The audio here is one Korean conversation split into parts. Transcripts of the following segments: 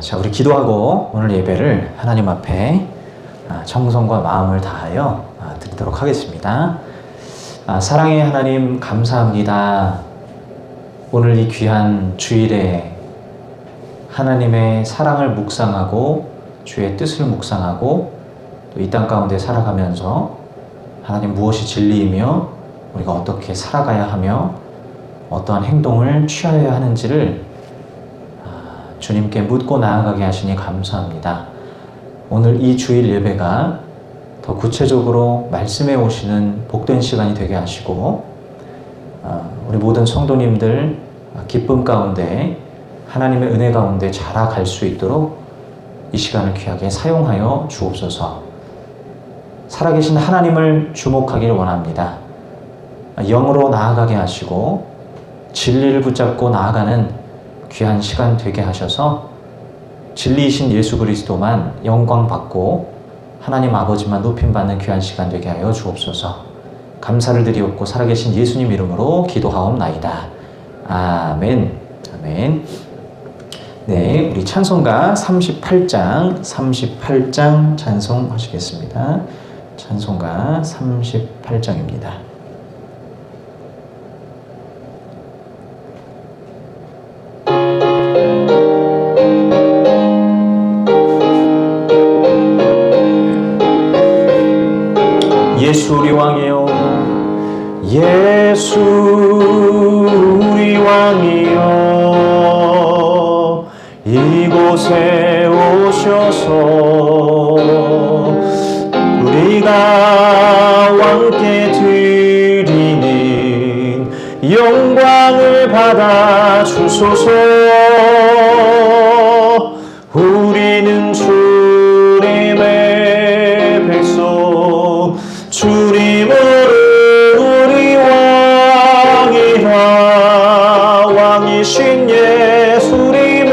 자, 우리 기도하고 오늘 예배를 하나님 앞에 정성과 마음을 다하여 드리도록 하겠습니다. 사랑의 하나님, 감사합니다. 오늘 이 귀한 주일에 하나님의 사랑을 묵상하고 주의 뜻을 묵상하고 또 이 땅 가운데 살아가면서 하나님 무엇이 진리이며 우리가 어떻게 살아가야 하며 어떠한 행동을 취하여야 하는지를 주님께 묻고 나아가게 하시니 감사합니다. 오늘 이 주일 예배가 더 구체적으로 말씀해 오시는 복된 시간이 되게 하시고 우리 모든 성도님들 기쁨 가운데 하나님의 은혜 가운데 자라갈 수 있도록 이 시간을 귀하게 사용하여 주옵소서. 살아계신 하나님을 주목하길 원합니다. 영으로 나아가게 하시고 진리를 붙잡고 나아가는 귀한 시간 되게 하셔서 진리이신 예수 그리스도만 영광 받고 하나님 아버지만 높임받는 귀한 시간 되게 하여 주옵소서. 감사를 드리옵고 살아계신 예수님 이름으로 기도하옵나이다. 아멘. 아멘. 네, 우리 찬송가 38장 찬송하시겠습니다. 찬송가 38장입니다. 예수 우리 왕이여, 예수 우리 왕이여, 이곳에 오셔서 우리가 왕께 드리는 영광을 받아 주소서. 우리는 주님의 백성, 주님으로 우리 왕이라. 왕이신 예수님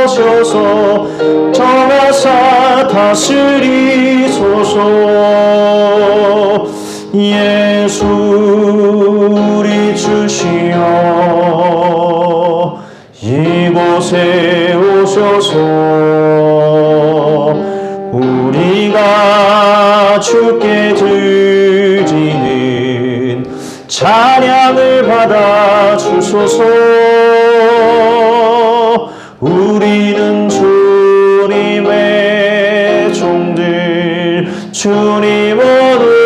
오셔서 정하사 다스리소서. 예수 우리 주시여, 이곳에 오셔서 우리가 주께 드리는 찬양을 받아 주소서. 우리는 주님의 종들, 주님으로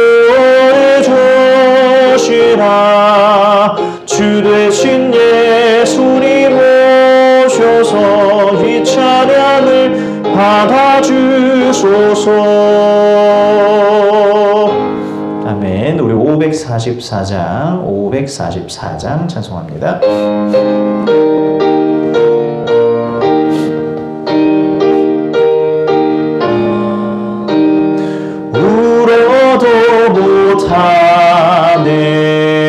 주시라. 주 되신 예수님 오셔서 이 찬양을 받아 주소서. 아멘. 우리 544장 찬송합니다. 울어도 못하네,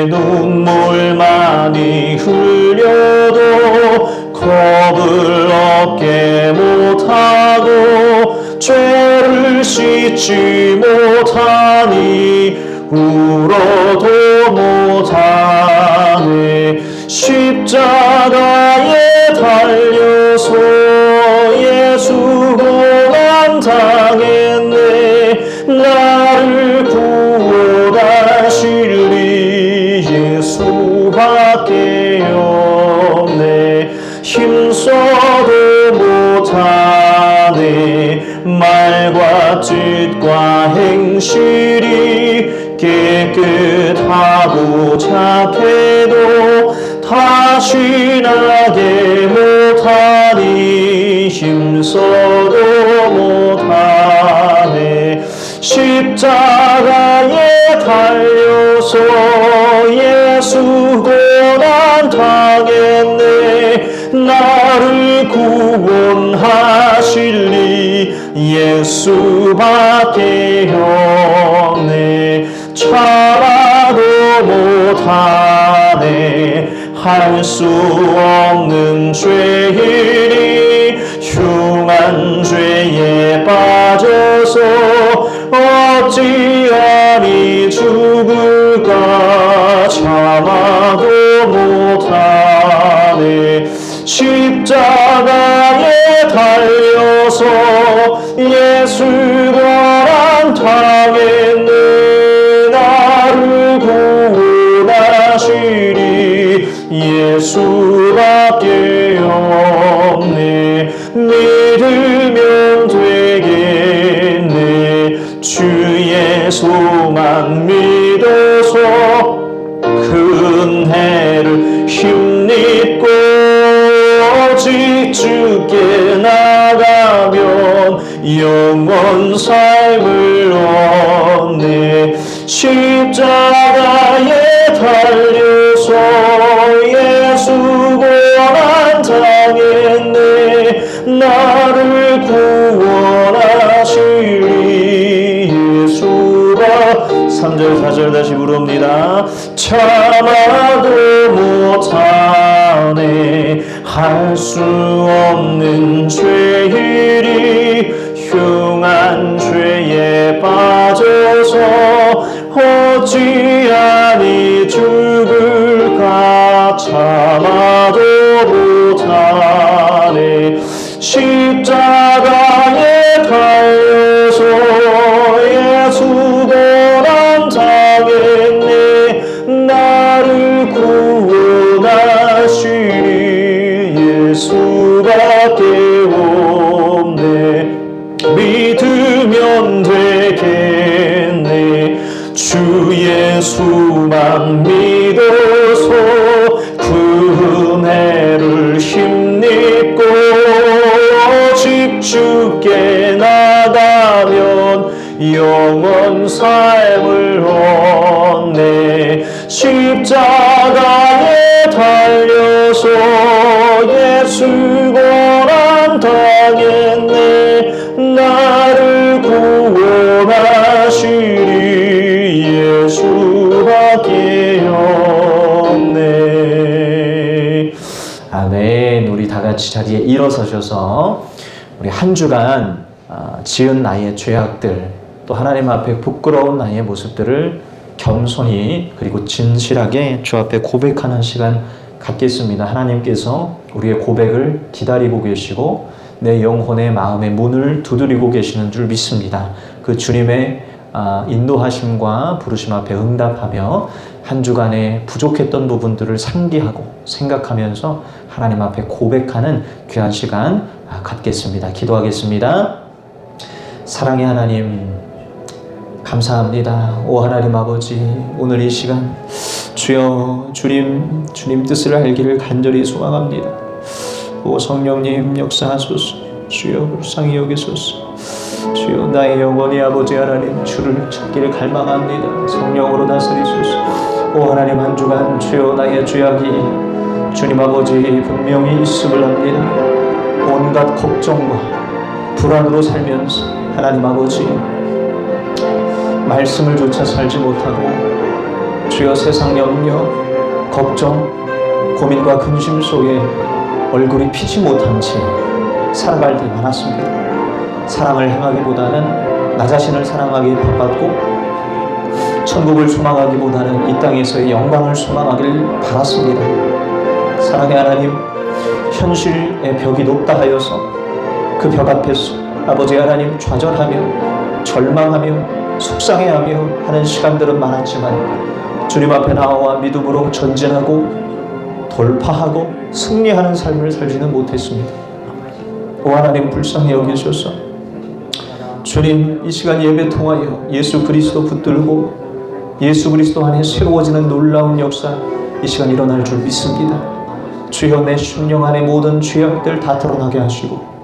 눈물 많이 흘려도 겁을 얻게 못하고 죄를 씻지 못하니 울어도 못하네. 십자가에 달려서 예수 고난 당했네. 나를 구원하실리 예수밖에 없네. 힘써도 못하네. 말과 뜻과 행실이 깨끗하고 착해도 다시 나게 못하니. 힘써도 못하네. 십자가에 달려서 예수 고난 당했네. 나를 구원하실리 예수밖에 없네. 참아도 못하네. 할 수 없는 죄인이 흉한 죄에 빠져서 어찌하니 죽을까. 참아도 못하네. 십자가에 달려서 예수 고난 당했네. 나를 구원하시리 예수밖에 없네. 믿으면 되겠네. 주 예수만 믿어서 큰 해를 힘입고 오직 주께 나가면 영원 삶을 얻네. 십자가에 달려서 예수 고난 당했네. 나를 구원하시리 예수가 3절 4절 다시 부릅니다. 참아도 못하네. 할 수 없는 죄일이 흉한 죄에 빠져서 어찌하니 죽을까. 참아도 못하네. 십자가에 달려서 예수 고난 당했네. 나를 구원하시리 예수밖에 없네. 믿으면 되겠네. 주 예수만 믿어서 큰 해를 힘입고 오직 주께 나가면 영원 삶을 얻네. 십자가에 달려서 예수 고난 당했네. 나를 구원하시리 예수밖에 없네. 아멘. 우리 다 같이 자리에 일어서셔서 우리 한 주간 지은 나의 죄악들, 또 하나님 앞에 부끄러운 나의 모습들을 겸손히 그리고 진실하게 주 앞에 고백하는 시간 갖겠습니다. 하나님께서 우리의 고백을 기다리고 계시고 내 영혼의 마음의 문을 두드리고 계시는 줄 믿습니다. 그 주님의 인도하심과 부르심 앞에 응답하며 한 주간에 부족했던 부분들을 상기하고 생각하면서 하나님 앞에 고백하는 귀한 시간 갖겠습니다. 기도하겠습니다. 사랑의 하나님, 감사합니다. 오 하나님 아버지, 오늘 이 시간 주여 주님 뜻을 알기를 간절히 소망합니다. 오 성령님 역사하소서. 주여 불쌍히 여기소서. 주여 나의 영혼이 아버지 하나님 주를 찾기를 갈망합니다. 성령으로 다스리소서. 오 하나님 한 주간 주여 나의 죄악이 주님 아버지 분명히 있음을 압니다. 온갖 걱정과 불안으로 살면서 하나님 아버지 말씀을 조차 살지 못하고 주여 세상 염려, 걱정, 고민과 근심 속에 얼굴이 피지 못한 채 살아갈 때 많았습니다. 사랑을 행하기보다는 나 자신을 사랑하기에 바빴고 천국을 소망하기보다는 이 땅에서의 영광을 소망하길 바랐습니다. 사랑의 하나님, 현실의 벽이 높다 하여서 그 벽 앞에서 아버지 하나님 좌절하며 절망하며 속상해하며 하는 시간들은 많았지만 주님 앞에 나와 믿음으로 전진하고 돌파하고 승리하는 삶을 살지는 못했습니다. 오 하나님 불쌍히 여기셔서 주님 이 시간 예배 통하여 예수 그리스도 붙들고 예수 그리스도 안에 새로워지는 놀라운 역사 이 시간 일어날 줄 믿습니다. 주여 내 심령 안에 모든 죄악들 다 드러나게 하시고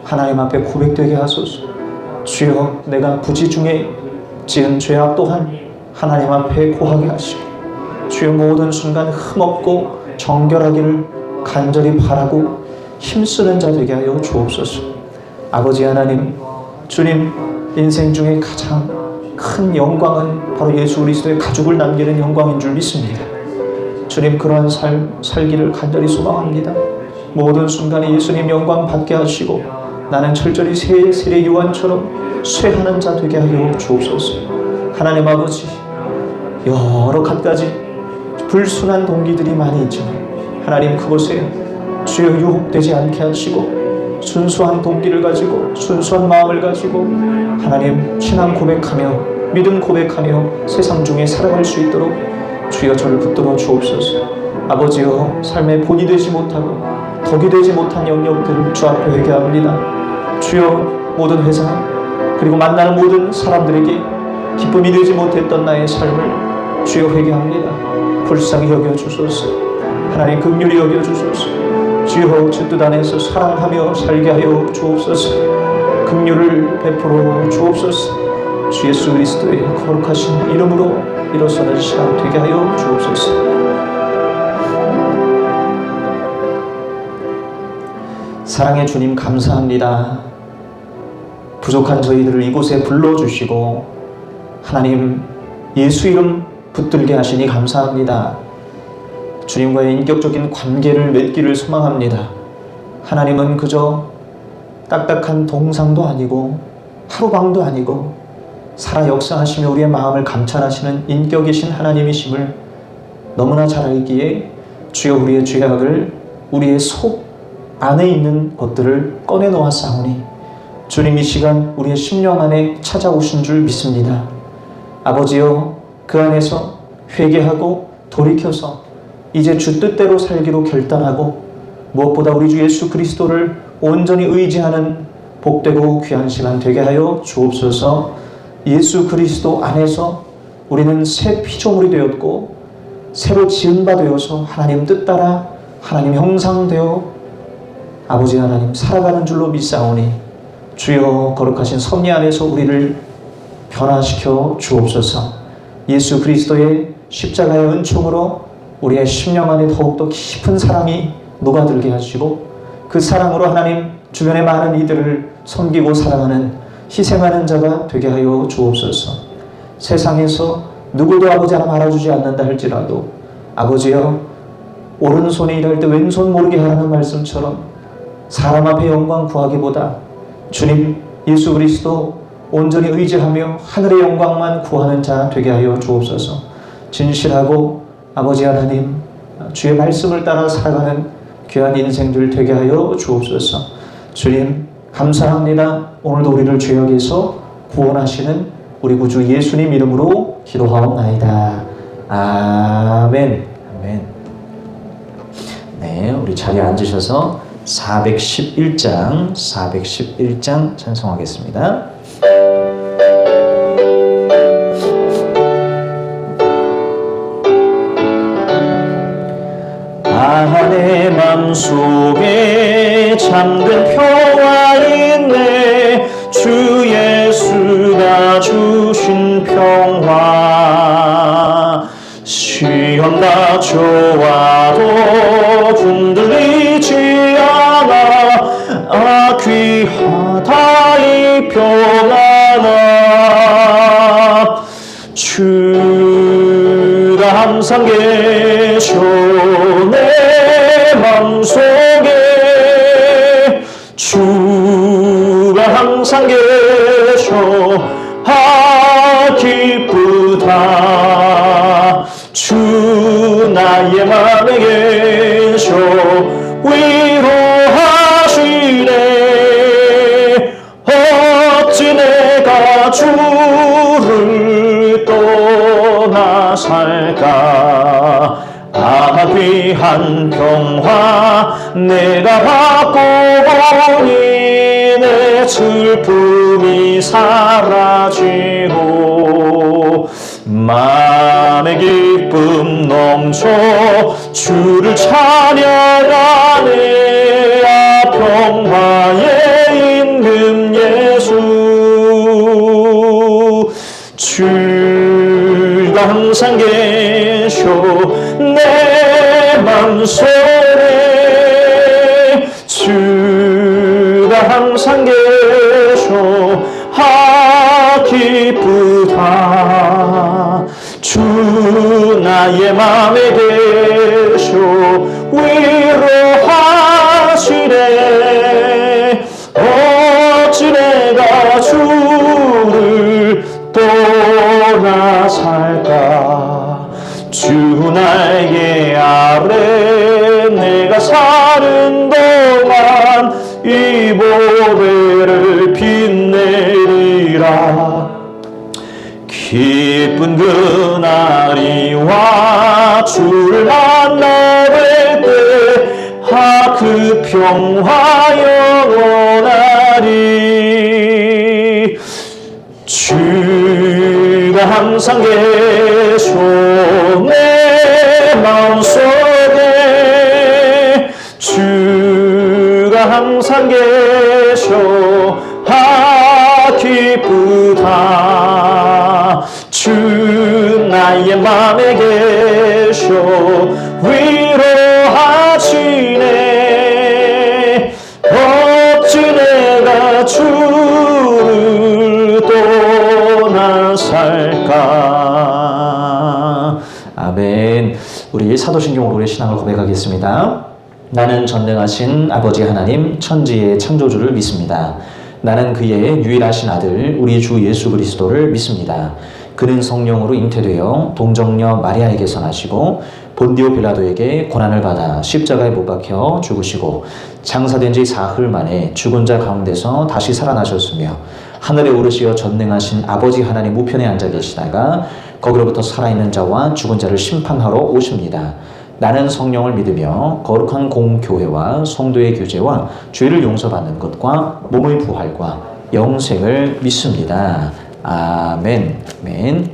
하나님 앞에 고백되게 하소서. 주여 내가 부지 중에 지은 죄악 또한 하나님 앞에 고하게 하시고 주여 모든 순간 흠없고 정결하기를 간절히 바라고 힘쓰는 자 되게 하여 주옵소서. 아버지 하나님, 주님 인생 중에 가장 큰 영광은 바로 예수 그리스도의 가죽을 남기는 영광인 줄 믿습니다. 주님 그러한 삶 살기를 간절히 소망합니다. 모든 순간에 예수님 영광 받게 하시고 나는 철저히 세례 요한처럼 쇠하는 자 되게 하여 주옵소서. 하나님 아버지, 여러 갖가지 불순한 동기들이 많이 있지만 하나님 그곳에 주여 유혹되지 않게 하시고 순수한 동기를 가지고 순수한 마음을 가지고 하나님 신앙 고백하며 믿음 고백하며 세상 중에 살아갈 수 있도록 주여 저를 붙들어 주옵소서. 아버지여 삶의 본이 되지 못하고 덕이 되지 못한 영역들을 주 앞에 회개합니다. 주여 모든 회사 그리고 만나는 모든 사람들에게 기쁨이 되지 못했던 나의 삶을 주여 회개합니다. 불쌍히 여겨주소서. 하나님 긍휼히 여겨주소서. 주여 주 뜻 안에서 사랑하며 살게 하여 주옵소서. 긍휼을 베풀어 주옵소서. 주 예수 그리스도의 거룩하신 이름으로 일어서는 시간 되게 하여 주옵소서. 사랑의 주님 감사합니다. 부족한 저희들을 이곳에 불러주시고 하나님 예수 이름 붙들게 하시니 감사합니다. 주님과의 인격적인 관계를 맺기를 소망합니다. 하나님은 그저 딱딱한 동상도 아니고 하루방도 아니고 살아 역사하시며 우리의 마음을 감찰하시는 인격이신 하나님이심을 너무나 잘 알기에 주여 우리의 죄악을 우리의 속 안에 있는 것들을 꺼내놓았사오니 주님 이 시간 우리의 심령 안에 찾아오신 줄 믿습니다. 아버지여 그 안에서 회개하고 돌이켜서 이제 주 뜻대로 살기로 결단하고 무엇보다 우리 주 예수 그리스도를 온전히 의지하는 복되고 귀한 시간 되게 하여 주옵소서. 예수 그리스도 안에서 우리는 새 피조물이 되었고 새로 지은 바 되어서 하나님 뜻 따라 하나님 형상되어 아버지 하나님 살아가는 줄로 믿사오니 주여 거룩하신 섭리 안에서 우리를 변화시켜 주옵소서. 예수 그리스도의 십자가의 은총으로 우리의 심령 안에 더욱더 깊은 사랑이 녹아들게 하시고 그 사랑으로 하나님 주변의 많은 이들을 섬기고 사랑하는 희생하는 자가 되게 하여 주옵소서. 세상에서 누구도 아버지 하나 알아주지 않는다 할지라도 아버지여 오른손이 일할 때 왼손 모르게 하라는 말씀처럼 사람 앞에 영광 구하기보다 주님 예수 그리스도 온전히 의지하며 하늘의 영광만 구하는 자 되게 하여 주옵소서. 진실하고 아버지 하나님 주의 말씀을 따라 살아가는 귀한 인생들 되게 하여 주옵소서. 주님 감사합니다. 오늘도 우리를 죄악에서 구원하시는 우리 구주 예수님 이름으로 기도하옵나이다. 아멘. 아멘. 네, 우리 자리에 앉으셔서 411장 찬송하겠습니다. 내 맘속에 잠든 평화 있네. 주 예수가 주신 평화. 시험 닥쳐와도 흔들리지 않아. 귀하다 이 평안아. 주가 항상 계셔 내 맘속에. 주가 항상 계셔 기쁘다. 주 나의 맘에 계셔 위로하시네. 어찌 내가 주를 떠나 살까. 귀한 평화 내가 받고 보니 내 슬픔이 사라지고 마음의 기쁨 넘쳐 주를 찬양하네. 평화의 임금 예수. 주가 항상 계셔 내 맘속에. 주가 항상 계셔 기쁘다. 주 나의 맘에 계셔 위로하시네. 어찌 내가 주를 떠나 살까. 주 날개 아래 내가 사는 이 보배를 빛내리라. 기쁜 그날이 와 주를 만나 뵐 때 그 평화 영원하리. 주가 항상 계셔 내 마음속에. 주가 항상 계셔 기쁘다. 주 나의 맘에 계셔 위로하시네. 어찌 내가 주를 떠나 살까. 아멘. 우리 사도신경 우리의 신앙을 고백하겠습니다. 나는 전능하신 아버지 하나님 천지의 창조주를 믿습니다. 나는 그의 유일하신 아들 우리 주 예수 그리스도를 믿습니다. 그는 성령으로 잉태되어 동정녀 마리아에게서 나시고 본디오 빌라도에게 고난을 받아 십자가에 못 박혀 죽으시고 장사된 지 사흘 만에 죽은 자 가운데서 다시 살아나셨으며 하늘에 오르시어 전능하신 아버지 하나님 우편에 앉아 계시다가 거기로부터 살아있는 자와 죽은 자를 심판하러 오십니다. 나는 성령을 믿으며 거룩한 공교회와 성도의 교제와 죄를 용서받는 것과 몸의 부활과 영생을 믿습니다. 아멘. 아멘.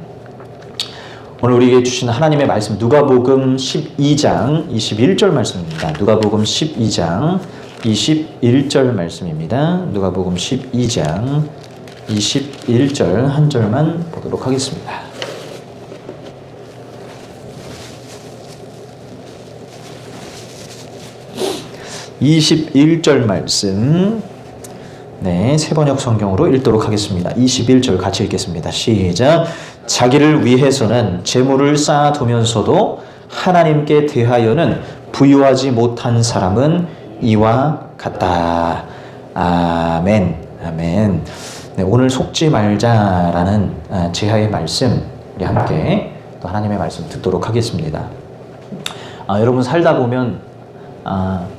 오늘 우리에게 주신 하나님의 말씀 누가복음 12장 21절 말씀입니다. 누가복음 12장 21절 말씀입니다. 누가복음 12장 21절 한 절만 보도록 하겠습니다. 21절 말씀, 네, 새번역 성경으로 읽도록 하겠습니다. 21절 같이 읽겠습니다. 시작. 자기를 위해서는 재물을 쌓아두면서도 하나님께 대하여는 부유하지 못한 사람은 이와 같다. 아멘. 아멘. 네, 오늘 속지 말자라는 제하의 말씀, 우리 함께 또 하나님의 말씀 듣도록 하겠습니다. 여러분 살다 보면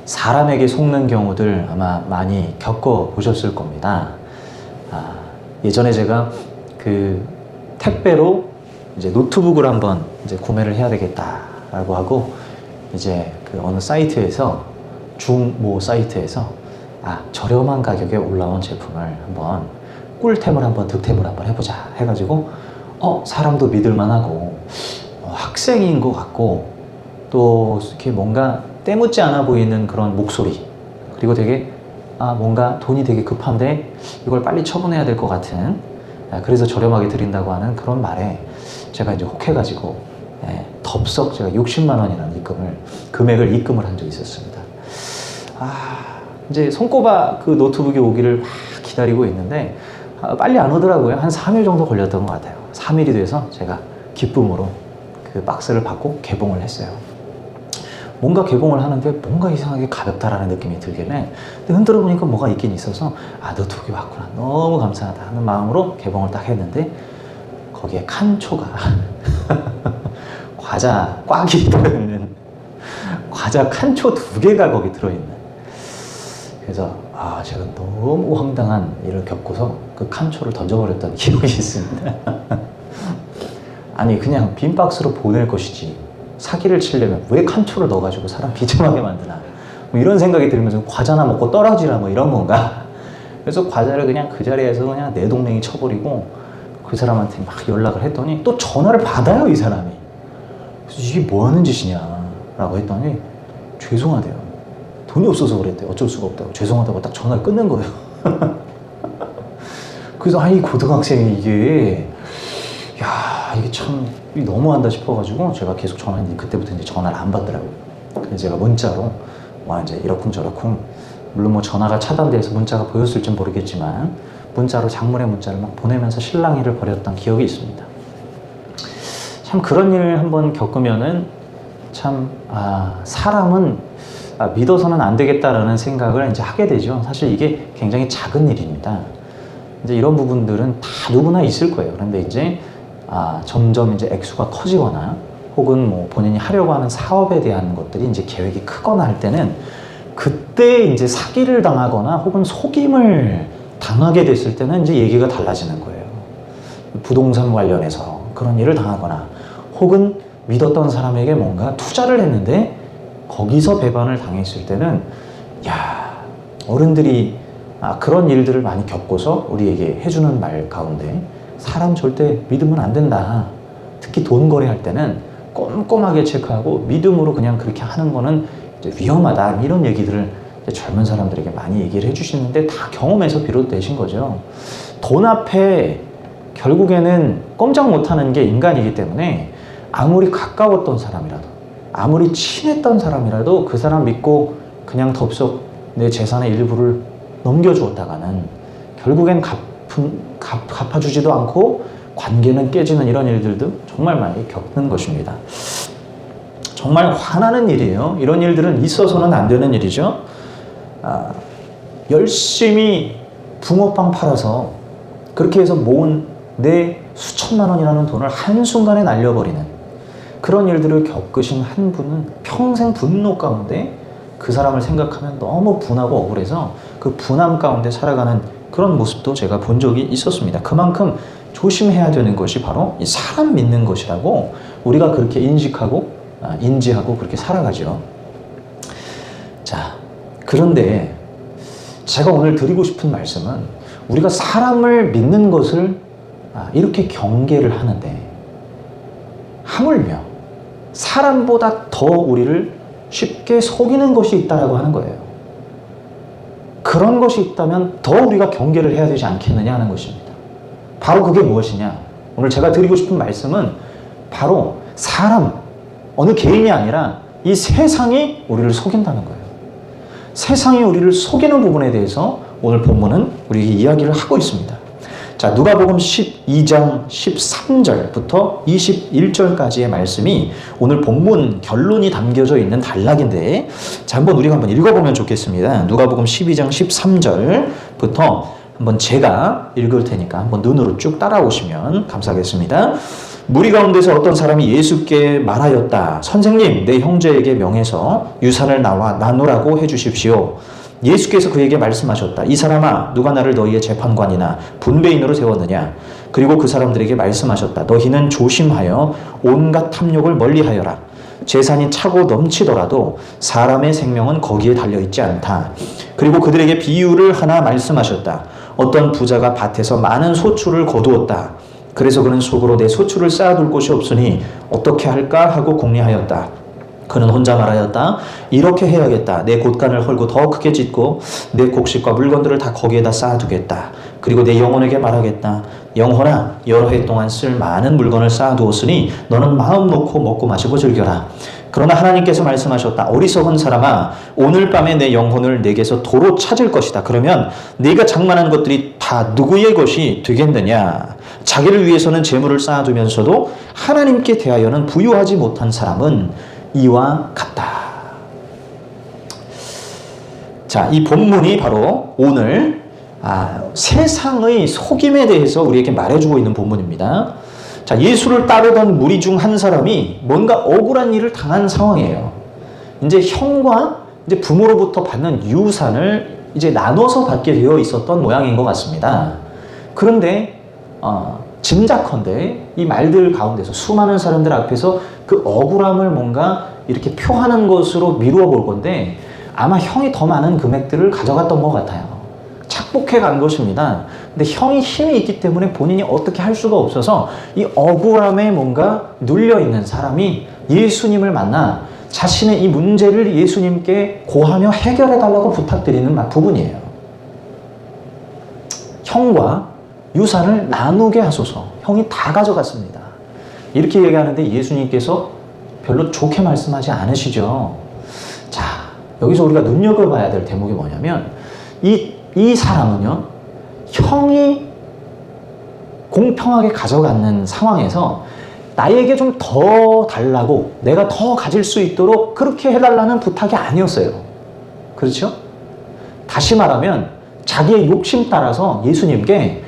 사람에게 속는 경우들 아마 많이 겪어보셨을 겁니다. 예전에 제가 그 택배로 이제 노트북을 한번 이제 구매를 해야 되겠다라고 하고 이제 그 어느 사이트에서 중모 사이트에서 저렴한 가격에 올라온 제품을 한번 꿀템을 한번 득템을 한번 해보자 해가지고 사람도 믿을만하고 학생인 것 같고 또 이렇게 뭔가 때묻지 않아 보이는 그런 목소리, 그리고 되게 뭔가 돈이 되게 급한데 이걸 빨리 처분해야 될 것 같은, 그래서 저렴하게 드린다고 하는 그런 말에 제가 이제 혹해가지고 덥석 제가 60만 원이라는 금액을 입금을 한 적이 있었습니다. 이제 손꼽아 그 노트북이 오기를 막 기다리고 있는데 빨리 안 오더라고요. 한 3일 정도 걸렸던 것 같아요. 3일이 돼서 제가 기쁨으로 그 박스를 받고 개봉을 했어요. 뭔가 개봉을 하는데 뭔가 이상하게 가볍다라는 느낌이 들길래 흔들어 보니까 뭐가 있긴 있어서 노트북이 왔구나, 너무 감사하다 하는 마음으로 개봉을 딱 했는데 거기에 칸초가 과자 꽉이 들어있는 과자 칸초 2개가 거기 들어있는, 그래서 제가 너무 황당한 일을 겪고서 그 칸초를 던져버렸던 기억이 있습니다. 아니 그냥 빈 박스로 보낼 것이지 사기를 치려면 왜 칸초를 넣어가지고 사람 비참하게 만드나, 뭐 이런 생각이 들면서 과자나 먹고 떨어지라 뭐 이런 건가. 그래서 과자를 그냥 그 자리에서 그냥 내동댕이 쳐버리고 그 사람한테 막 연락을 했더니 또 전화를 받아요, 이 사람이. 그래서 이게 뭐 하는 짓이냐 라고 했더니 죄송하대요, 돈이 없어서 그랬대요. 어쩔 수가 없다고, 죄송하다고 딱 전화를 끊는 거예요. 그래서 이 고등학생이 이게 참 너무한다 싶어가지고 제가 계속 전화했는데 그때부터 이제 전화를 안 받더라고요. 그래서 제가 문자로 이제 이러쿵저러쿵, 물론 뭐 전화가 차단돼서 문자가 보였을지 모르겠지만 문자로 장문의 문자를 막 보내면서 실랑이를 벌였던 기억이 있습니다. 참 그런 일을 한번 겪으면은 참 사람은 믿어서는 안 되겠다라는 생각을 이제 하게 되죠. 사실 이게 굉장히 작은 일입니다. 이제 이런 부분들은 다 누구나 있을 거예요. 그런데 이제 점점 이제 액수가 커지거나 혹은 뭐 본인이 하려고 하는 사업에 대한 것들이 이제 계획이 크거나 할 때는 그때 그때 이제 사기를 당하거나 혹은 속임을 당하게 됐을 때는 이제 얘기가 달라지는 거예요. 부동산 관련해서 그런 일을 당하거나 혹은 믿었던 사람에게 뭔가 투자를 했는데 거기서 배반을 당했을 때는 야, 어른들이 그런 일들을 많이 겪고서 우리에게 해주는 말 가운데 사람 절대 믿으면 안 된다. 특히 돈 거래할 때는 꼼꼼하게 체크하고 믿음으로 그냥 그렇게 하는 거는 이제 위험하다. 이런 얘기들을 이제 젊은 사람들에게 많이 얘기를 해주시는데 다 경험에서 비롯되신 거죠. 돈 앞에 결국에는 꼼짝 못하는 게 인간이기 때문에 아무리 가까웠던 사람이라도 아무리 친했던 사람이라도 그 사람 믿고 그냥 덥석 내 재산의 일부를 넘겨주었다가는 결국엔 갚아주지도 않고 관계는 깨지는 이런 일들도 정말 많이 겪는 것입니다. 정말 화나는 일이에요. 이런 일들은 있어서는 안 되는 일이죠. 열심히 붕어빵 팔아서 그렇게 해서 모은 내 수천만 원이라는 돈을 한순간에 날려버리는 그런 일들을 겪으신 한 분은 평생 분노 가운데 그 사람을 생각하면 너무 분하고 억울해서 그 분함 가운데 살아가는 그런 모습도 제가 본 적이 있었습니다. 그만큼 조심해야 되는 것이 바로 이 사람 믿는 것이라고 우리가 그렇게 인지하고 그렇게 살아가죠. 자, 그런데 제가 오늘 드리고 싶은 말씀은 우리가 사람을 믿는 것을 이렇게 경계를 하는데 하물며 사람보다 더 우리를 쉽게 속이는 것이 있다라고 하는 거예요. 그런 것이 있다면 더 우리가 경계를 해야 되지 않겠느냐 하는 것입니다. 바로 그게 무엇이냐? 오늘 제가 드리고 싶은 말씀은 바로 사람, 어느 개인이 아니라 이 세상이 우리를 속인다는 거예요. 세상이 우리를 속이는 부분에 대해서 오늘 본문은 우리에게 이야기를 하고 있습니다. 자, 누가복음 12장 13절부터 21절까지의 말씀이 오늘 본문 결론이 담겨져 있는 단락인데, 자, 우리가 한번 읽어보면 좋겠습니다. 누가복음 12장 13절부터 한번 제가 읽을 테니까 한번 눈으로 쭉 따라오시면 감사하겠습니다. 무리 가운데서 어떤 사람이 예수께 말하였다. 선생님, 내 형제에게 명해서 유산을 나누라고 해주십시오. 예수께서 그에게 말씀하셨다. 이 사람아, 누가 나를 너희의 재판관이나 분배인으로 세웠느냐? 그리고 그 사람들에게 말씀하셨다. 너희는 조심하여 온갖 탐욕을 멀리하여라. 재산이 차고 넘치더라도 사람의 생명은 거기에 달려있지 않다. 그리고 그들에게 비유를 하나 말씀하셨다. 어떤 부자가 밭에서 많은 소출을 거두었다. 그래서 그는 속으로 내 소출을 쌓아둘 곳이 없으니 어떻게 할까 하고 궁리하였다. 그는 혼자 말하였다. 이렇게 해야겠다. 내 곳간을 헐고 더 크게 짓고 내 곡식과 물건들을 다 거기에다 쌓아두겠다. 그리고 내 영혼에게 말하겠다. 영혼아, 여러 해 동안 쓸 많은 물건을 쌓아두었으니 너는 마음 놓고 먹고 마시고 즐겨라. 그러나 하나님께서 말씀하셨다. 어리석은 사람아, 오늘 밤에 내 영혼을 내게서 도로 찾을 것이다. 그러면 네가 장만한 것들이 다 누구의 것이 되겠느냐? 자기를 위해서는 재물을 쌓아두면서도 하나님께 대하여는 부유하지 못한 사람은 이와 같다. 자, 이 본문이 바로 오늘 세상의 속임에 대해서 우리에게 말해주고 있는 본문입니다. 자, 예수를 따르던 무리 중 한 사람이 뭔가 억울한 일을 당한 상황이에요. 이제 형과 이제 부모로부터 받는 유산을 이제 나눠서 받게 되어 있었던 모양인 것 같습니다. 그런데 짐작컨대 이 말들 가운데서 수많은 사람들 앞에서 그 억울함을 뭔가 이렇게 표하는 것으로 미루어 볼 건데 아마 형이 더 많은 금액들을 가져갔던 것 같아요. 착복해 간 것입니다. 근데 형이 힘이 있기 때문에 본인이 어떻게 할 수가 없어서 이 억울함에 뭔가 눌려있는 사람이 예수님을 만나 자신의 이 문제를 예수님께 고하며 해결해달라고 부탁드리는 부분이에요. 형과 유산을 나누게 하소서. 형이 다 가져갔습니다. 이렇게 얘기하는데 예수님께서 별로 좋게 말씀하지 않으시죠. 자, 여기서 우리가 눈여겨봐야 될 대목이 뭐냐면 이 사람은요, 형이 공평하게 가져가는 상황에서 나에게 좀 더 달라고 내가 더 가질 수 있도록 그렇게 해달라는 부탁이 아니었어요. 그렇죠? 다시 말하면 자기의 욕심 따라서 예수님께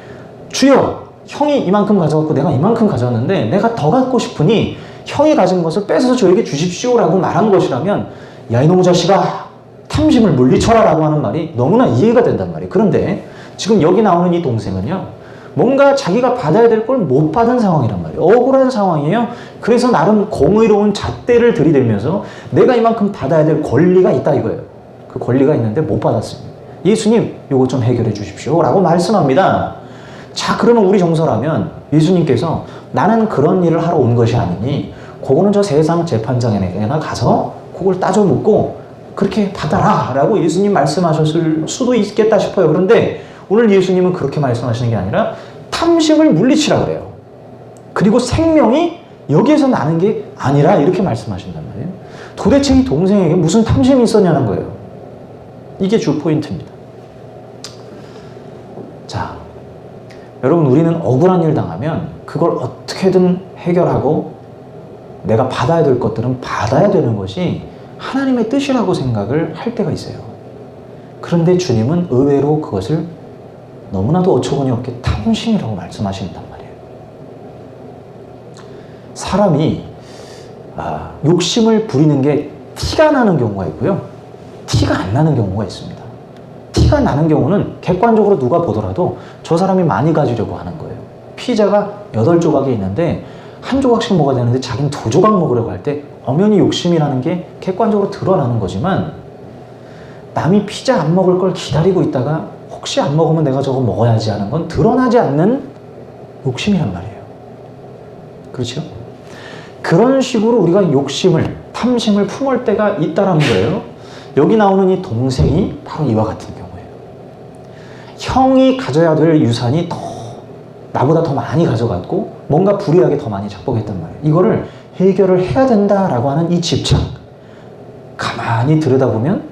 주여, 형이 이만큼 가져갔고 내가 이만큼 가져왔는데 내가 더 갖고 싶으니 형이 가진 것을 뺏어서 저에게 주십시오라고 말한 것이라면 야, 이놈의 자식아, 탐심을 물리쳐라라고 하는 말이 너무나 이해가 된단 말이에요. 그런데 지금 여기 나오는 이 동생은요, 뭔가 자기가 받아야 될 걸 못 받은 상황이란 말이에요. 억울한 상황이에요. 그래서 나름 공의로운 잣대를 들이대면서 내가 이만큼 받아야 될 권리가 있다 이거예요. 그 권리가 있는데 못 받았습니다. 예수님, 요거 좀 해결해 주십시오 라고 말씀합니다. 자, 그러면 우리 정서라면 예수님께서 나는 그런 일을 하러 온 것이 아니니 그거는 저 세상 재판장에게나 가서 그걸 따져 묻고 그렇게 받아라 라고 예수님 말씀하셨을 수도 있겠다 싶어요. 그런데 오늘 예수님은 그렇게 말씀하시는 게 아니라 탐심을 물리치라 그래요. 그리고 생명이 여기에서 나는 게 아니라 이렇게 말씀하신단 말이에요. 도대체 이 동생에게 무슨 탐심이 있었냐는 거예요. 이게 주 포인트입니다. 자, 여러분, 우리는 억울한 일 당하면 그걸 어떻게든 해결하고 내가 받아야 될 것들은 받아야 되는 것이 하나님의 뜻이라고 생각을 할 때가 있어요. 그런데 주님은 의외로 그것을 너무나도 어처구니 없게 탐심이라고 말씀하신단 말이에요. 사람이 욕심을 부리는 게 티가 나는 경우가 있고요, 티가 안 나는 경우가 있습니다. 티가 나는 경우는 객관적으로 누가 보더라도 저 사람이 많이 가지려고 하는 거예요. 피자가 8조각이 있는데 한 조각씩 먹어야 되는데 자기는 2조각 먹으려고 할 때 엄연히 욕심이라는 게 객관적으로 드러나는 거지만, 남이 피자 안 먹을 걸 기다리고 있다가 혹시 안 먹으면 내가 저거 먹어야지 하는 건 드러나지 않는 욕심이란 말이에요. 그렇죠? 그런 식으로 우리가 욕심을, 탐심을 품을 때가 있다라는 거예요. 여기 나오는 이 동생이 바로 이와 같은 경우예요. 형이 가져야 될 유산이 나보다 더 많이 가져갔고 뭔가 불이하게 더 많이 작복했단 말이에요. 이거를 해결을 해야 된다라고 하는 이 집착, 가만히 들여다보면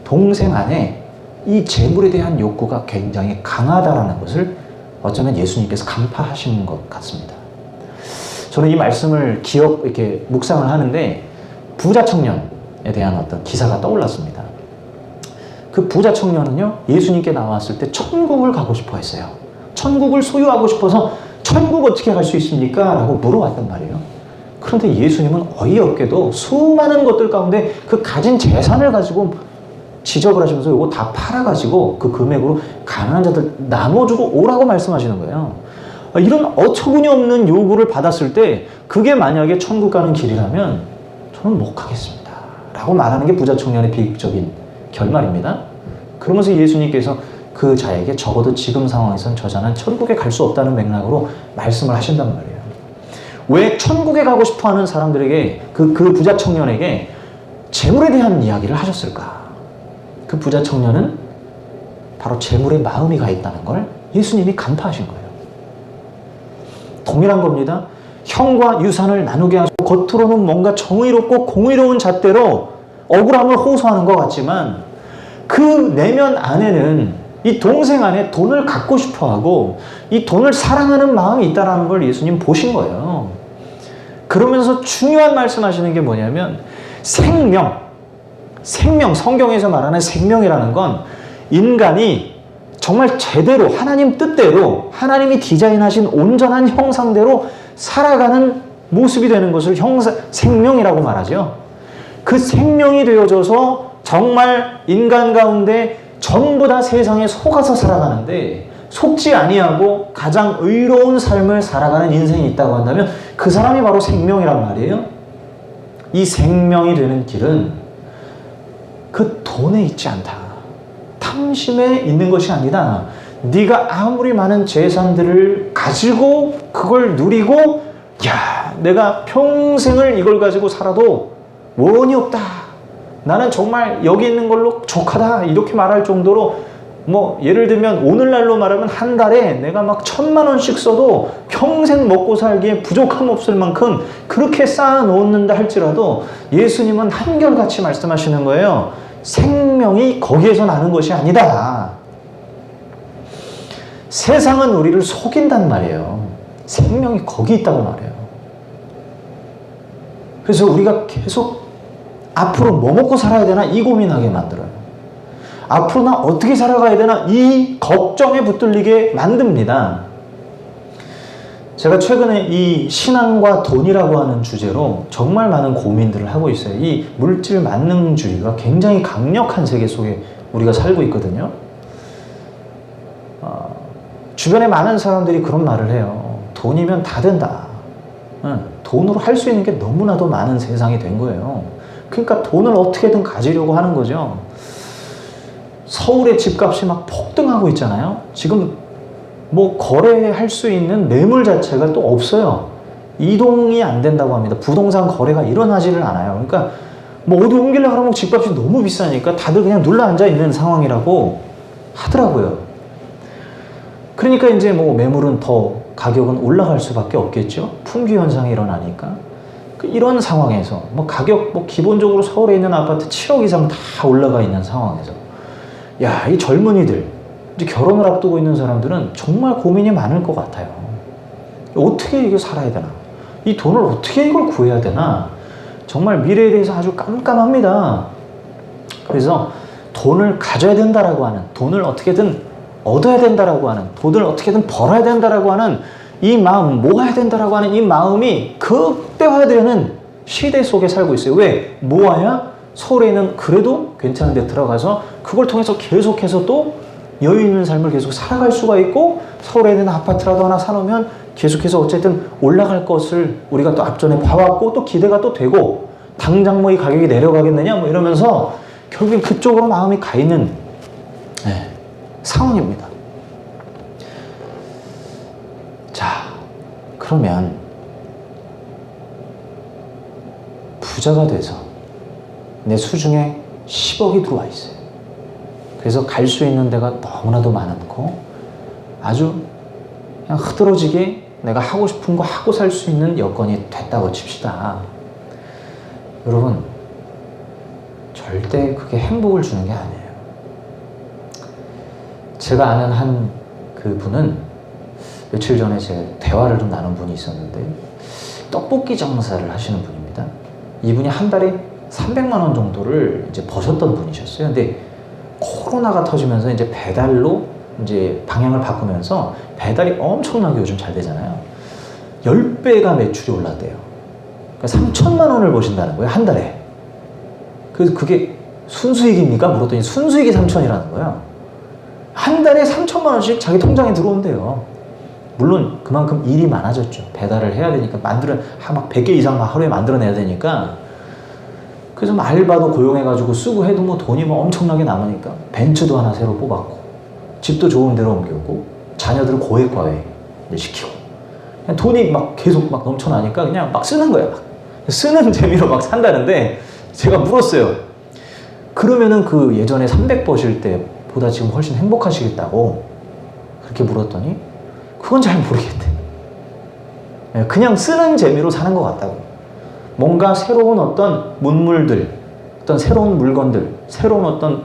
동생 안에 이 재물에 대한 욕구가 굉장히 강하다라는 것을 어쩌면 예수님께서 간파하신 것 같습니다. 저는 이 말씀을 이렇게 묵상을 하는데 부자 청년에 대한 어떤 기사가 떠올랐습니다. 그 부자 청년은요, 예수님께 나왔을 때 천국을 가고 싶어 했어요. 천국을 소유하고 싶어서 천국 어떻게 갈 수 있습니까? 라고 물어봤단 말이에요. 그런데 예수님은 어이없게도 수많은 것들 가운데 그 가진 재산을 가지고 지적을 하시면서 이거 다 팔아가지고 그 금액으로 가난한 자들 나눠주고 오라고 말씀하시는 거예요. 이런 어처구니 없는 요구를 받았을 때 그게 만약에 천국 가는 길이라면 저는 못 가겠습니다 라고 말하는 게 부자 청년의 비극적인 결말입니다. 그러면서 예수님께서 그 자에게 적어도 지금 상황에선 저 자는 천국에 갈 수 없다는 맥락으로 말씀을 하신단 말이에요. 왜 천국에 가고 싶어하는 사람들에게 그 부자 청년에게 재물에 대한 이야기를 하셨을까? 그 부자 청년은 바로 재물에 마음이 가 있다는 걸 예수님이 간파하신 거예요. 동일한 겁니다. 형과 유산을 나누게 하시고 겉으로는 뭔가 정의롭고 공의로운 잣대로 억울함을 호소하는 것 같지만 그 내면 안에는 이 동생 안에 돈을 갖고 싶어하고 이 돈을 사랑하는 마음이 있다는 걸 예수님 보신 거예요. 그러면서 중요한 말씀하시는 게 뭐냐면 생명, 성경에서 말하는 생명이라는 건 인간이 정말 제대로 하나님 뜻대로 하나님이 디자인하신 온전한 형상대로 살아가는 모습이 되는 것을 생명이라고 말하죠. 그 생명이 되어져서 정말 인간 가운데 전부 다 세상에 속아서 살아가는데 속지 아니하고 가장 의로운 삶을 살아가는 인생이 있다고 한다면 그 사람이 바로 생명이란 말이에요. 이 생명이 되는 길은 그 돈에 있지 않다. 탐심에 있는 것이 아니다. 네가 아무리 많은 재산들을 가지고 그걸 누리고 내가 평생을 이걸 가지고 살아도 원이 없다. 나는 정말 여기 있는 걸로 족하다. 이렇게 말할 정도로 예를 들면 오늘날로 말하면 한 달에 내가 막 1,000만 원씩 써도 평생 먹고 살기에 부족함 없을 만큼 그렇게 쌓아놓는다 할지라도 예수님은 한결같이 말씀하시는 거예요. 생명이 거기에서 나는 것이 아니다. 세상은 우리를 속인단 말이에요. 생명이 거기 있다고 말해요. 그래서 우리가 계속 앞으로 뭐 먹고 살아야 되나 이 고민하게 만들어요. 앞으로 나 어떻게 살아가야 되나 이 걱정에 붙들리게 만듭니다. 제가 최근에 이 신앙과 돈이라고 하는 주제로 정말 많은 고민들을 하고 있어요. 이 물질 만능주의가 굉장히 강력한 세계 속에 우리가 살고 있거든요. 주변에 많은 사람들이 그런 말을 해요. 돈이면 다 된다. 돈으로 할 수 있는 게 너무나도 많은 세상이 된 거예요. 그러니까 돈을 어떻게든 가지려고 하는 거죠. 서울의 집값이 막 폭등하고 있잖아요. 지금 뭐 거래할 수 있는 매물 자체가 또 없어요. 이동이 안 된다고 합니다. 부동산 거래가 일어나지를 않아요. 그러니까 뭐 어디 옮기려고 하면 집값이 너무 비싸니까 다들 그냥 눌러 앉아 있는 상황이라고 하더라고요. 그러니까 이제 뭐 매물은 더 가격은 올라갈 수밖에 없겠죠. 품귀 현상이 일어나니까. 이런 상황에서 뭐 가격 뭐 기본적으로 서울에 있는 아파트 7억 이상 다 올라가 있는 상황에서 야, 이 젊은이들 이제 결혼을 앞두고 있는 사람들은 정말 고민이 많을 것 같아요. 어떻게 이게 살아야 되나? 이 돈을 어떻게 이걸 구해야 되나? 정말 미래에 대해서 아주 깜깜합니다. 그래서 돈을 가져야 된다라고 하는, 돈을 어떻게든 얻어야 된다라고 하는, 돈을 어떻게든 벌어야 된다라고 하는 이 마음, 모아야 된다라고 하는 이 마음이 극대화되는 시대 속에 살고 있어요. 왜? 모아야 서울에 있는 그래도 괜찮은 데 들어가서 그걸 통해서 계속해서 또 여유 있는 삶을 계속 살아갈 수가 있고, 서울에 있는 아파트라도 하나 사놓으면 계속해서 어쨌든 올라갈 것을 우리가 또 앞전에 봐왔고 또 기대가 또 되고, 당장 뭐 이 가격이 내려가겠느냐 뭐 이러면서 결국엔 그쪽으로 마음이 가 있는 상황입니다. 자, 그러면 부자가 돼서 내 수중에 10억이 들어와 있어요. 그래서 갈 수 있는 데가 너무나도 많고 아주 그냥 흐드러지게 내가 하고 싶은 거 하고 살 수 있는 여건이 됐다고 칩시다. 여러분, 절대 그게 행복을 주는 게 아니에요. 제가 아는 한 그 분은 며칠 전에 제 대화를 좀 나눈 분이 있었는데, 떡볶이 장사를 하시는 분입니다. 이분이 한 달에 300만 원 정도를 이제 버셨던 분이셨어요. 근데 코로나가 터지면서 이제 배달로 이제 방향을 바꾸면서 배달이 엄청나게 요즘 잘 되잖아요. 10배가 매출이 올랐대요. 그러니까 3천만 원을 버신다는 거예요, 한 달에. 그래서 그게 순수익입니까? 물었더니 순수익이 3천이라는 거예요. 한 달에 3천만 원씩 자기 통장에 들어온대요. 물론 그만큼 일이 많아졌죠. 배달을 해야 되니까 막 100개 이상 하루에 만들어내야 되니까. 그래서 알바도 고용해가지고 쓰고 해도 뭐 돈이 뭐 엄청나게 남으니까 벤츠도 하나 새로 뽑았고, 집도 좋은 데로 옮겼고, 자녀들을 고액과외 시키고, 그냥 돈이 막 계속 막 넘쳐나니까 그냥 막 쓰는 거예요. 막 쓰는 재미로 막 산다는데, 제가 물었어요. 그러면은 그 예전에 300 버실 때보다 지금 훨씬 행복하시겠다고 그렇게 물었더니 그건 잘 모르겠대. 그냥 쓰는 재미로 사는 것 같다고. 뭔가 새로운 어떤 문물들, 어떤 새로운 물건들, 새로운 어떤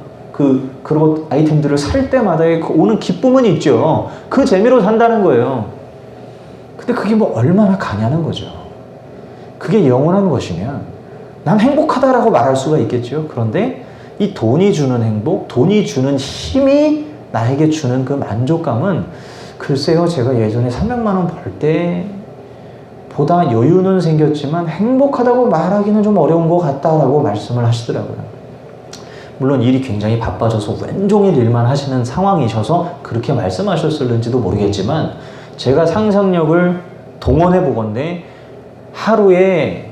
그런 아이템들을 살 때마다의 오는 기쁨은 있죠. 그 재미로 산다는 거예요. 근데 그게 뭐 얼마나 가냐는 거죠. 그게 영원한 것이면 난 행복하다라고 말할 수가 있겠죠. 그런데 이 돈이 주는 행복, 돈이 주는 힘이 나에게 주는 그 만족감은, 글쎄요, 제가 예전에 300만 원 벌 때보다 여유는 생겼지만 행복하다고 말하기는 좀 어려운 것 같다라고 말씀을 하시더라고요. 물론 일이 굉장히 바빠져서 왼종일 일만 하시는 상황이셔서 그렇게 말씀하셨을는지도 모르겠지만, 제가 상상력을 동원해 보건대 하루에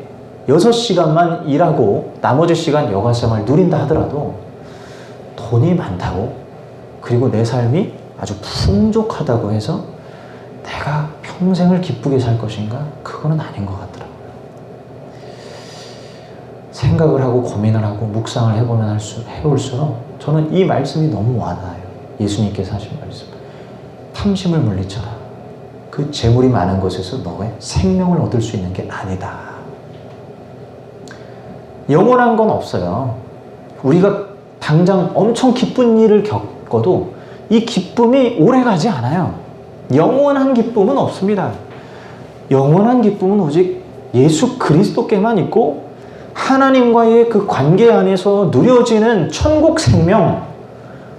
6시간만 일하고 나머지 시간 여가생활 누린다 하더라도 돈이 많다고, 그리고 내 삶이 아주 풍족하다고 해서 내가 평생을 기쁘게 살 것인가? 그거는 아닌 것 같더라고요. 생각을 하고 고민을 하고 묵상을 해보면 해올수록 저는 이 말씀이 너무 와닿아요. 예수님께서 하신 말씀. 탐심을 물리쳐라. 그 재물이 많은 곳에서 너의 생명을 얻을 수 있는 게 아니다. 영원한 건 없어요. 우리가 당장 엄청 기쁜 일을 겪어도 이 기쁨이 오래가지 않아요. 영원한 기쁨은 없습니다. 영원한 기쁨은 오직 예수 그리스도께만 있고, 하나님과의 그 관계 안에서 누려지는 천국 생명,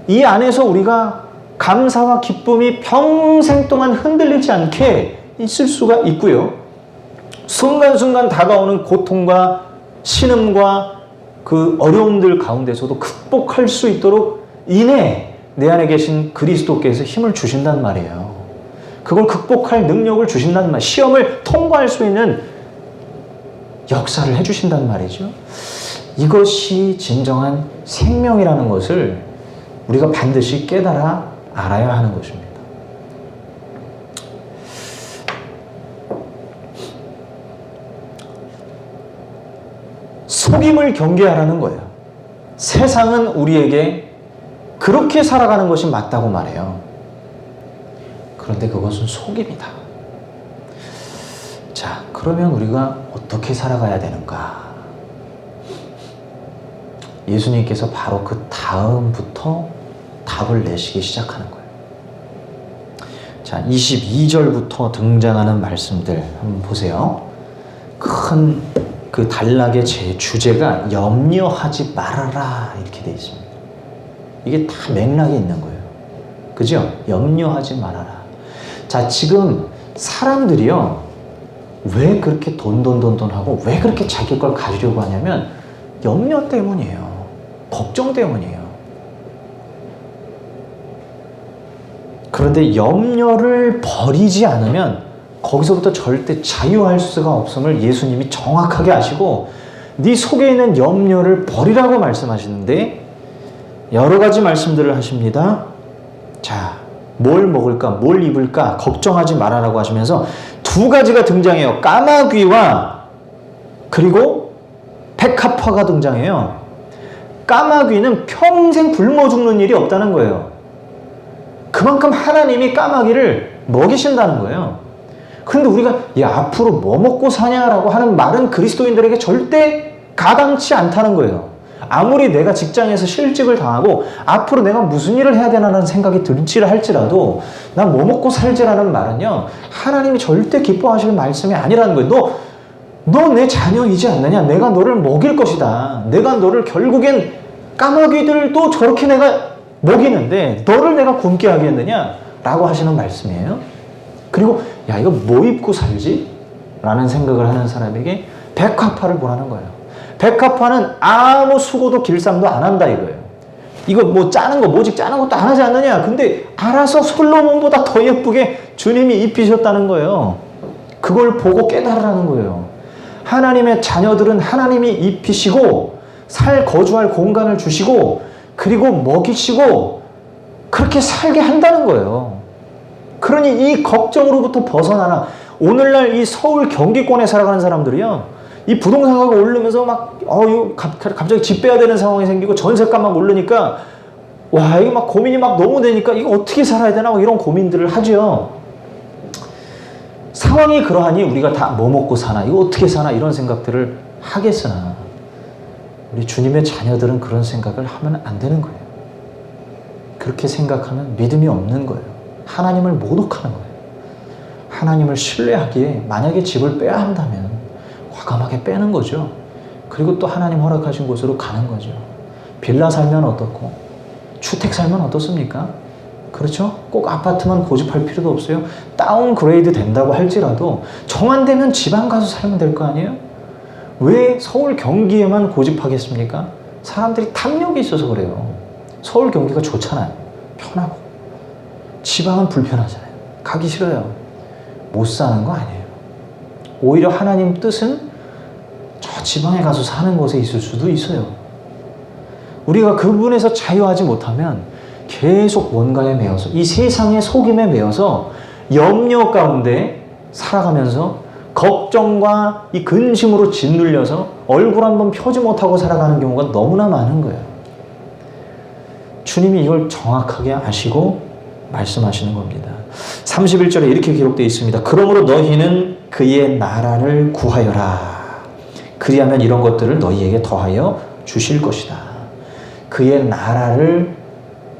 이 안에서 우리가 감사와 기쁨이 평생 동안 흔들리지 않게 있을 수가 있고요. 순간순간 다가오는 고통과 신음과 그 어려움들 가운데서도 극복할 수 있도록 이내 내 안에 계신 그리스도께서 힘을 주신단 말이에요. 그걸 극복할 능력을 주신단 말이에요. 시험을 통과할 수 있는 역사를 해주신단 말이죠. 이것이 진정한 생명이라는 것을 우리가 반드시 깨달아 알아야 하는 것입니다. 속임을 경계하라는 거예요. 세상은 우리에게 그렇게 살아가는 것이 맞다고 말해요. 그런데 그것은 속임이다. 자, 그러면 우리가 어떻게 살아가야 되는가? 예수님께서 바로 그 다음부터 답을 내시기 시작하는 거예요. 자, 22절부터 등장하는 말씀들 한번 보세요. 큰 그 단락의 제 주제가 염려하지 말아라 이렇게 되어 있습니다. 이게 다 맥락이 있는 거예요. 그죠? 염려하지 말아라. 자, 지금 사람들이요, 왜 그렇게 돈하고 왜 그렇게 자기 걸 가지려고 하냐면 염려 때문이에요. 걱정 때문이에요. 그런데 염려를 버리지 않으면 거기서부터 절대 자유할 수가 없음을 예수님이 정확하게 아시고 네 속에 있는 염려를 버리라고 말씀하시는데 여러 가지 말씀들을 하십니다. 자, 뭘 먹을까, 뭘 입을까 걱정하지 말아라고 하시면서 두 가지가 등장해요. 까마귀와 그리고 백합화가 등장해요. 까마귀는 평생 굶어 죽는 일이 없다는 거예요. 그만큼 하나님이 까마귀를 먹이신다는 거예요. 그런데 우리가 야, 앞으로 뭐 먹고 사냐라고 하는 말은 그리스도인들에게 절대 가당치 않다는 거예요. 아무리 내가 직장에서 실직을 당하고 앞으로 내가 무슨 일을 해야 되나라는 생각이 들지를 할지라도 난 뭐 먹고 살지라는 말은요, 하나님이 절대 기뻐하실 말씀이 아니라는 거예요. 너 내 자녀이지 않느냐? 내가 너를 먹일 것이다. 내가 너를 결국엔 까마귀들도 저렇게 내가 먹이는데 너를 내가 굶게 하겠느냐? 라고 하시는 말씀이에요. 그리고 야, 이거 뭐 입고 살지? 라는 생각을 하는 사람에게 백합화를 보라는 거예요. 백합화는 아무 수고도 길쌈도 안 한다 이거예요. 이거 뭐 짜는 거, 모직 짜는 것도 안 하지 않느냐? 근데 알아서 솔로몬보다 더 예쁘게 주님이 입히셨다는 거예요. 그걸 보고 깨달으라는 거예요. 하나님의 자녀들은 하나님이 입히시고 거주할 공간을 주시고 그리고 먹이시고 그렇게 살게 한다는 거예요. 그러니 이 걱정으로부터 벗어나나. 오늘날 이 서울 경기권에 살아가는 사람들이요, 이 부동산 가격 오르면서 막 이거 갑자기 집 빼야 되는 상황이 생기고 전세값 막 오르니까 와, 이거 막 고민이 막 너무 되니까 이거 어떻게 살아야 되나 막 이런 고민들을 하죠. 상황이 그러하니 우리가 다 뭐 먹고 사나, 이거 어떻게 사나 이런 생각들을 하겠으나 우리 주님의 자녀들은 그런 생각을 하면 안 되는 거예요. 그렇게 생각하면 믿음이 없는 거예요. 하나님을 모독하는 거예요. 하나님을 신뢰하기에 만약에 집을 빼야 한다면 과감하게 빼는 거죠. 그리고 또 하나님 허락하신 곳으로 가는 거죠. 빌라 살면 어떻고 주택 살면 어떻습니까? 그렇죠? 꼭 아파트만 고집할 필요도 없어요. 다운그레이드 된다고 할지라도 정안되면 지방 가서 살면 될 거 아니에요? 왜 서울 경기에만 고집하겠습니까? 사람들이 탐욕이 있어서 그래요. 서울 경기가 좋잖아요. 편하고. 지방은 불편하잖아요. 가기 싫어요. 못 사는 거 아니에요. 오히려 하나님 뜻은 저 지방에 가서 사는 곳에 있을 수도 있어요. 우리가 그 부분에서 자유하지 못하면 계속 뭔가에 매여서 이 세상의 속임에 매여서 염려 가운데 살아가면서 걱정과 이 근심으로 짓눌려서 얼굴 한번 펴지 못하고 살아가는 경우가 너무나 많은 거예요. 주님이 이걸 정확하게 아시고 말씀하시는 겁니다. 31절에 이렇게 기록되어 있습니다. 그러므로 너희는 그의 나라를 구하여라. 그리하면 이런 것들을 너희에게 더하여 주실 것이다. 그의 나라를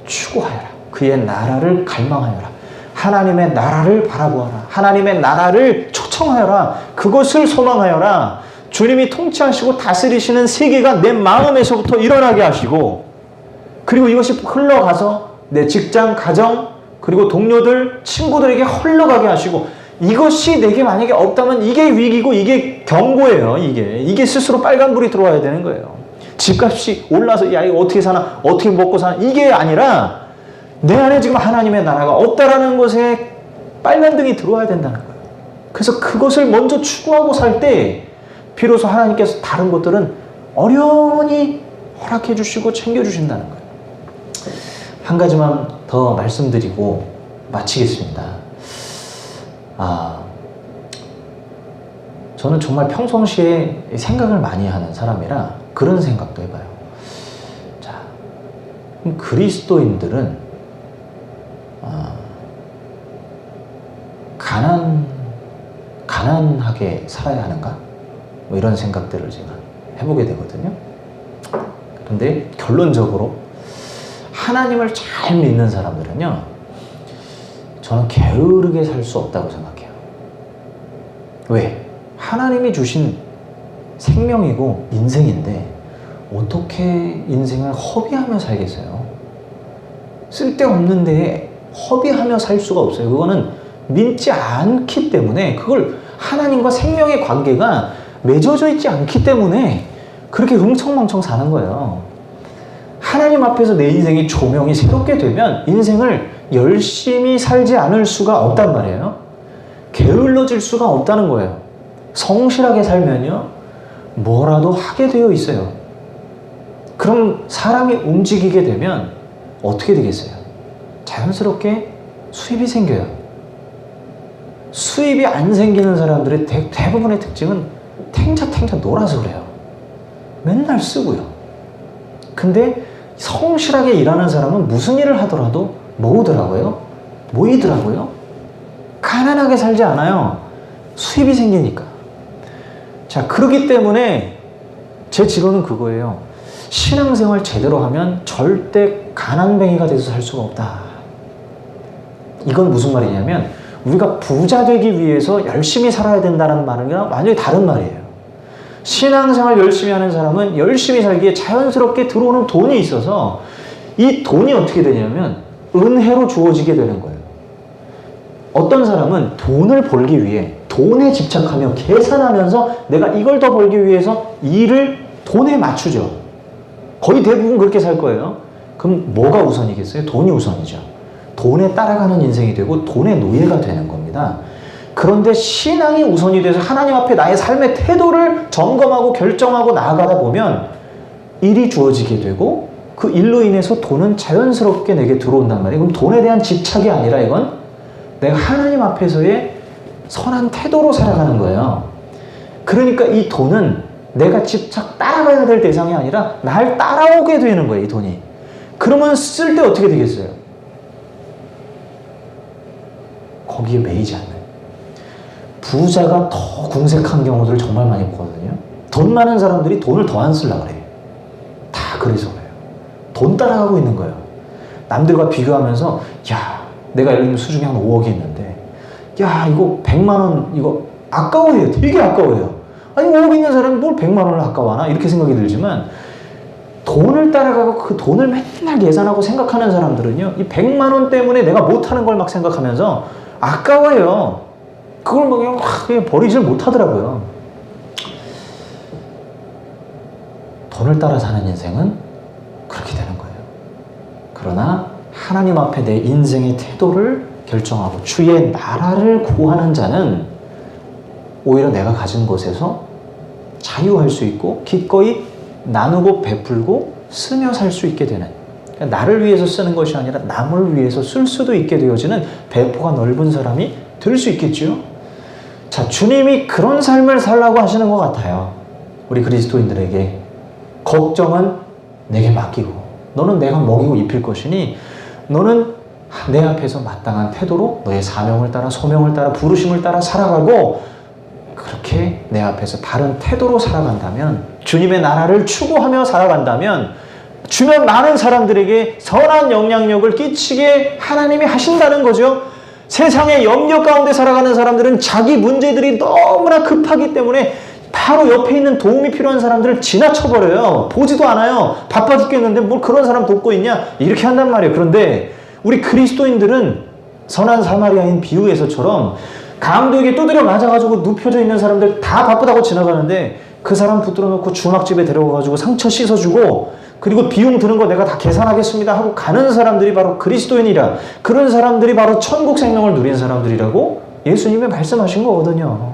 추구하여라. 그의 나라를 갈망하여라. 하나님의 나라를 바라보아라. 하나님의 나라를 초청하여라. 그것을 소망하여라. 주님이 통치하시고 다스리시는 세계가 내 마음에서부터 일어나게 하시고, 그리고 이것이 흘러가서 내 직장, 가정, 그리고 동료들, 친구들에게 흘러가게 하시고, 이것이 내게 만약에 없다면 이게 위기고 이게 경고예요. 이게 스스로 빨간불이 들어와야 되는 거예요. 집값이 올라서 야 이거 어떻게 사나 어떻게 먹고 사나 이게 아니라 내 안에 지금 하나님의 나라가 없다라는 것에 빨간등이 들어와야 된다는 거예요. 그래서 그것을 먼저 추구하고 살 때 비로소 하나님께서 다른 것들은 어련히 허락해 주시고 챙겨 주신다는 거예요. 한 가지만 더 말씀드리고 마치겠습니다. 저는 정말 평상시에 생각을 많이 하는 사람이라 그런 생각도 해봐요. 자, 그럼 그리스도인들은 가난하게 살아야 하는가? 뭐 이런 생각들을 제가 해보게 되거든요. 그런데 결론적으로 하나님을 잘 믿는 사람들은요, 저는 게으르게 살 수 없다고 생각해요. 왜? 하나님이 주신 생명이고 인생인데 어떻게 인생을 허비하며 살겠어요? 쓸데없는데 허비하며 살 수가 없어요. 그거는 믿지 않기 때문에, 그걸 하나님과 생명의 관계가 맺어져 있지 않기 때문에 그렇게 흥청망청 사는 거예요. 하나님 앞에서 내 인생의 조명이 새롭게 되면 인생을 열심히 살지 않을 수가 없단 말이에요. 게을러질 수가 없다는 거예요. 성실하게 살면요, 뭐라도 하게 되어 있어요. 그럼 사람이 움직이게 되면 어떻게 되겠어요? 자연스럽게 수입이 생겨요. 수입이 안 생기는 사람들의 대부분의 특징은 탱자탱자 놀아서 그래요. 맨날 쓰고요. 근데 성실하게 일하는 사람은 무슨 일을 하더라도 모이더라고요. 가난하게 살지 않아요. 수입이 생기니까. 자, 그렇기 때문에 제 지론은 그거예요. 신앙생활 제대로 하면 절대 가난뱅이가 돼서 살 수가 없다. 이건 무슨 말이냐면, 우리가 부자 되기 위해서 열심히 살아야 된다는 말이랑 완전히 다른 말이에요. 신앙생활 열심히 하는 사람은 열심히 살기에 자연스럽게 들어오는 돈이 있어서 이 돈이 어떻게 되냐면 은혜로 주어지게 되는 거예요. 어떤 사람은 돈을 벌기 위해 돈에 집착하며 계산하면서 내가 이걸 더 벌기 위해서 일을 돈에 맞추죠. 거의 대부분 그렇게 살 거예요. 그럼 뭐가 우선이겠어요? 돈이 우선이죠. 돈에 따라가는 인생이 되고 돈의 노예가 되는 겁니다. 그런데 신앙이 우선이 돼서 하나님 앞에 나의 삶의 태도를 점검하고 결정하고 나아가다 보면 일이 주어지게 되고 그 일로 인해서 돈은 자연스럽게 내게 들어온단 말이에요. 그럼 돈에 대한 집착이 아니라 이건 내가 하나님 앞에서의 선한 태도로 살아가는 거예요. 그러니까 이 돈은 내가 집착 따라가야 될 대상이 아니라 날 따라오게 되는 거예요, 이 돈이. 그러면 쓸 때 어떻게 되겠어요? 거기에 매이지 않는. 부자가 더 궁색한 경우들을 정말 많이 보거든요. 돈 많은 사람들이 돈을 더 안 쓰려고 그래요. 다 그래서 그래요. 돈 따라가고 있는 거예요. 남들과 비교하면서, 야, 내가 예를 들면 수중에 한 5억이 있는데, 야, 이거 100만 원, 이거 아까워해요. 되게 아까워해요. 아니, 5억 있는 사람이 뭘 100만 원을 아까워하나? 이렇게 생각이 들지만, 돈을 따라가고 그 돈을 맨날 계산하고 생각하는 사람들은요, 이 100만 원 때문에 내가 못하는 걸 막 생각하면서 아까워해요. 그걸 막 그냥 버리질 못하더라고요. 돈을 따라 사는 인생은 그렇게 되는 거예요. 그러나 하나님 앞에 내 인생의 태도를 결정하고 주의 나라를 구하는 자는 오히려 내가 가진 것에서 자유할 수 있고 기꺼이 나누고 베풀고 쓰며 살 수 있게 되는, 그러니까 나를 위해서 쓰는 것이 아니라 남을 위해서 쓸 수도 있게 되어지는 배포가 넓은 사람이 될 수 있겠죠. 자, 주님이 그런 삶을 살라고 하시는 것 같아요. 우리 그리스도인들에게 걱정은 내게 맡기고 너는 내가 먹이고 입힐 것이니 너는 내 앞에서 마땅한 태도로 너의 사명을 따라 소명을 따라 부르심을 따라 살아가고, 그렇게 내 앞에서 바른 태도로 살아간다면, 주님의 나라를 추구하며 살아간다면 주변 많은 사람들에게 선한 영향력을 끼치게 하나님이 하신다는 거죠. 세상의 염려 가운데 살아가는 사람들은 자기 문제들이 너무나 급하기 때문에 바로 옆에 있는 도움이 필요한 사람들을 지나쳐버려요. 보지도 않아요. 바빠 죽겠는데 뭘 그런 사람 돕고 있냐? 이렇게 한단 말이에요. 그런데 우리 그리스도인들은 선한 사마리아인 비유에서처럼 감독에게 두드려 맞아가지고 눕혀져 있는 사람들 다 바쁘다고 지나가는데 그 사람 붙들어 놓고 주막집에 데려가가지고 상처 씻어주고 그리고 비용 드는 거 내가 다 계산하겠습니다 하고 가는 사람들이 바로 그리스도인이라, 그런 사람들이 바로 천국 생명을 누린 사람들이라고 예수님이 말씀하신 거거든요.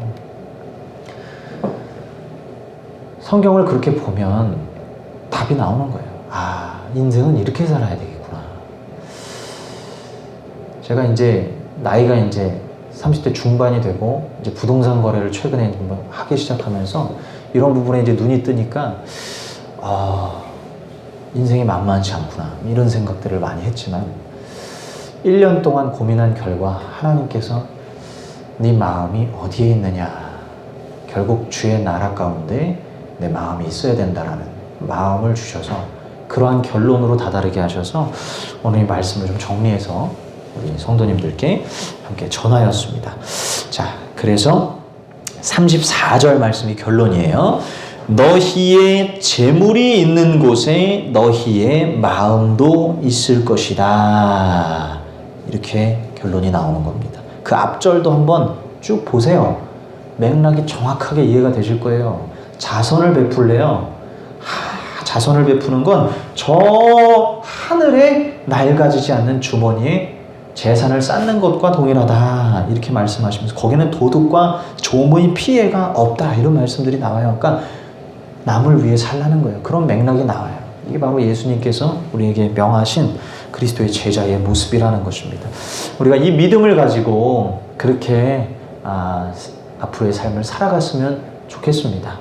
성경을 그렇게 보면 답이 나오는 거예요. 아, 인생은 이렇게 살아야 되겠구나. 제가 이제 나이가 이제 30대 중반이 되고 이제 부동산 거래를 최근에 하기 시작하면서 이런 부분에 이제 눈이 뜨니까 인생이 만만치 않구나 이런 생각들을 많이 했지만 1년 동안 고민한 결과 하나님께서 네 마음이 어디에 있느냐, 결국 주의 나라 가운데 내 마음이 있어야 된다라는 마음을 주셔서 그러한 결론으로 다다르게 하셔서 오늘 이 말씀을 좀 정리해서 우리 성도님들께 함께 전하였습니다. 자, 그래서 34절 말씀이 결론이에요. 너희의 재물이 있는 곳에 너희의 마음도 있을 것이다. 이렇게 결론이 나오는 겁니다. 그 앞절도 한번 쭉 보세요. 맥락이 정확하게 이해가 되실 거예요. 자선을 베풀래요. 자선을 베푸는 건 저 하늘에 낡아지지 않는 주머니에 재산을 쌓는 것과 동일하다 이렇게 말씀하시면서 거기는 도둑과 조문의 피해가 없다 이런 말씀들이 나와요. 그러니까 남을 위해 살라는 거예요. 그런 맥락이 나와요. 이게 바로 예수님께서 우리에게 명하신 그리스도의 제자의 모습이라는 것입니다. 우리가 이 믿음을 가지고 그렇게 앞으로의 삶을 살아갔으면 좋겠습니다.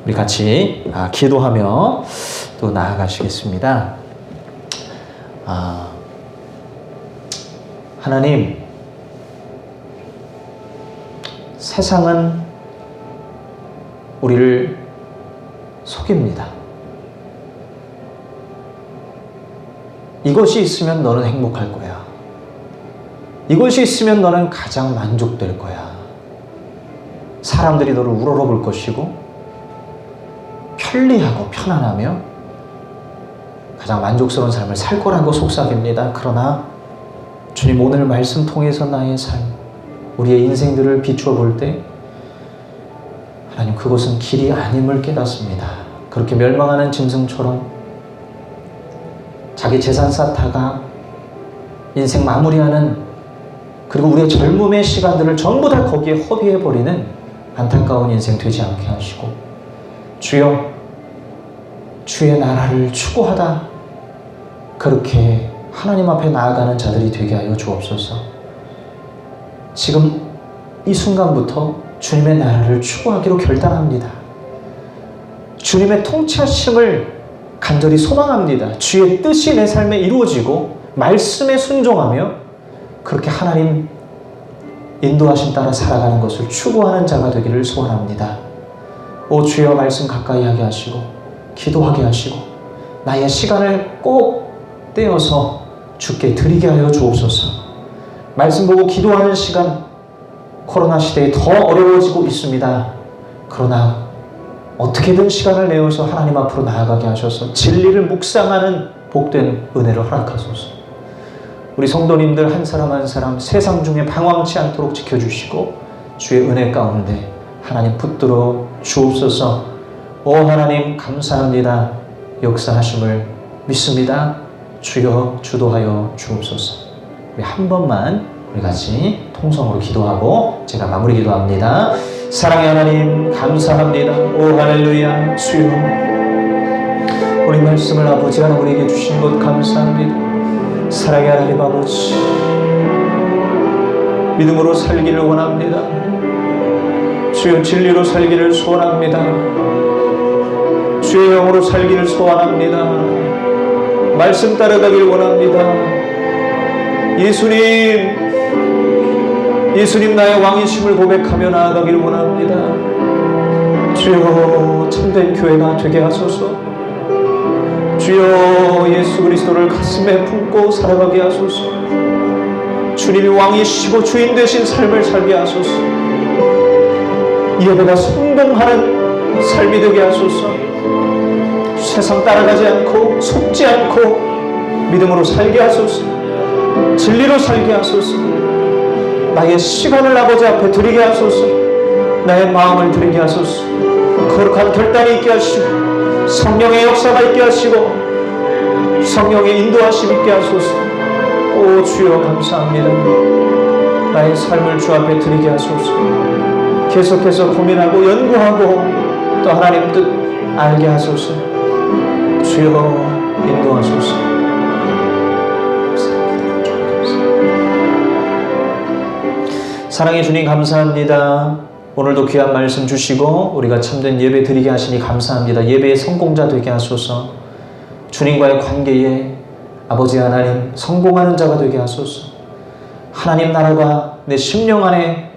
우리 같이 기도하며 또 나아가시겠습니다. 하나님, 세상은 우리를 속입니다. 이것이 있으면 너는 행복할 거야. 이것이 있으면 너는 가장 만족될 거야. 사람들이 너를 우러러볼 것이고 편리하고 편안하며 가장 만족스러운 삶을 살 거라고 속삭입니다. 그러나 주님, 오늘 말씀 통해서 나의 삶, 우리의 인생들을 비추어 볼 때 하나님, 그것은 길이 아님을 깨닫습니다. 그렇게 멸망하는 짐승처럼 자기 재산 쌓다가 인생 마무리하는, 그리고 우리의 젊음의 시간들을 전부 다 거기에 허비해버리는 안타까운 인생 되지 않게 하시고, 주여, 주의 나라를 추구하다 그렇게 하나님 앞에 나아가는 자들이 되게 하여 주옵소서. 지금 이 순간부터 주님의 나라를 추구하기로 결단합니다. 주님의 통치하심을 간절히 소망합니다. 주의 뜻이 내 삶에 이루어지고 말씀에 순종하며 그렇게 하나님 인도하심 따라 살아가는 것을 추구하는 자가 되기를 소원합니다. 오 주여, 말씀 가까이 하게 하시고 기도하게 하시고 나의 시간을 꼭 떼어서 주께 드리게 하여 주옵소서. 말씀 보고 기도하는 시간, 코로나 시대에 더 어려워지고 있습니다. 그러나 어떻게든 시간을 내어서 하나님 앞으로 나아가게 하셔서 진리를 묵상하는 복된 은혜를 허락하소서. 우리 성도님들 한 사람 한 사람 세상 중에 방황치 않도록 지켜주시고 주의 은혜 가운데 하나님 붙들어 주옵소서. 오 하나님, 감사합니다. 역사하심을 믿습니다. 주여 주도하여 주옵소서. 우리 한 번만 우리 같이 통성으로 기도하고 제가 마무리 기도합니다. 사랑의 하나님, 감사합니다. 오 할렐루야. 주여, 우리 말씀을 아버지 하나님 우리에게 주신 것 감사합니다. 사랑의 하나님 아버지, 믿음으로 살기를 원합니다. 주여, 진리로 살기를 소원합니다. 주의 영으로 살기를 소원합니다. 말씀 따라가길 원합니다. 예수님 나의 왕이심을 고백하며 나아가기를 원합니다. 주여, 참된 교회가 되게 하소서. 주여, 예수 그리스도를 가슴에 품고 살아가게 하소서. 주님이 왕이시고 주인 되신 삶을 살게 하소서. 이 예배가 성공하는 삶이 되게 하소서. 세상 따라가지 않고 속지 않고 믿음으로 살게 하소서. 진리로 살게 하소서. 나의 시간을 아버지 앞에 드리게 하소서. 나의 마음을 드리게 하소서. 거룩한 결단이 있게 하시고 성령의 역사가 있게 하시고 성령의 인도하심 있게 하소서. 오 주여 감사합니다. 나의 삶을 주 앞에 드리게 하소서. 계속해서 고민하고 연구하고 또 하나님 뜻 알게 하소서. 주여 인도하소서. 사랑의 주님 감사합니다. 오늘도 귀한 말씀 주시고 우리가 참된 예배 드리게 하시니 감사합니다. 예배의 성공자 되게 하소서. 주님과의 관계에 아버지 하나님 성공하는 자가 되게 하소서. 하나님 나라가 내 심령 안에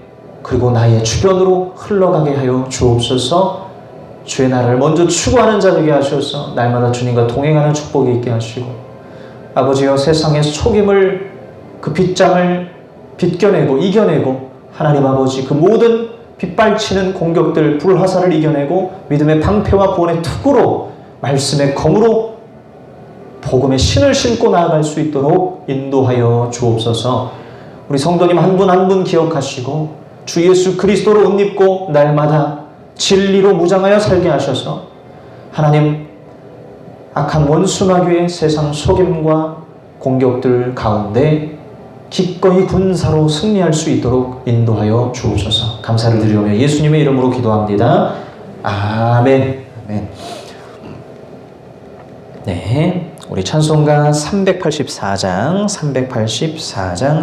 그리고 나의 주변으로 흘러가게 하여 주옵소서. 주의 나라를 먼저 추구하는 자 되게 하셔서 날마다 주님과 동행하는 축복이 있게 하시고 아버지여 세상의 속임을 그 빗장을 비껴내고 이겨내고 하나님 아버지 그 모든 빗발치는 공격들 불화살을 이겨내고 믿음의 방패와 구원의 투구로 말씀의 검으로 복음의 신을 신고 나아갈 수 있도록 인도하여 주옵소서. 우리 성도님 한 분 한 분 기억하시고 주 예수 그리스도로 옷 입고 날마다 진리로 무장하여 살게 하셔서 하나님 악한 원수마귀의 세상 속임과 공격들 가운데 기꺼이 군사로 승리할 수 있도록 인도하여 주옵소서. 감사를 드리오며 예수님의 이름으로 기도합니다. 아멘. 아멘. 네, 우리 찬송가 384장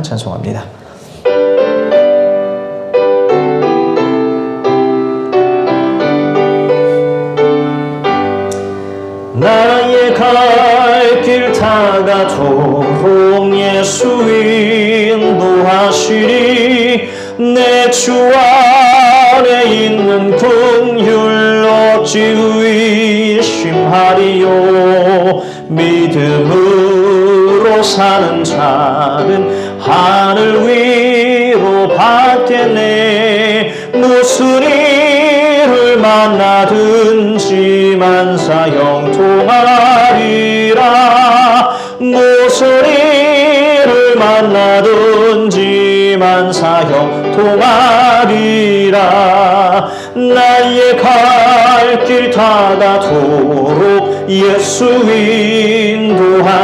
찬송합니다. 나의 갈 길 다가도록 예수 인도하시리. 내 주 안에 있는 긍휼 어찌 의심하리요. 믿음으로 사는 자는 하늘 위로 받겠네. 무슨 일을 만나든지 만사 형통하리라. 무슨 일을 만나든지 만사 형통하리라. 나의 갈 길 다가도록 예수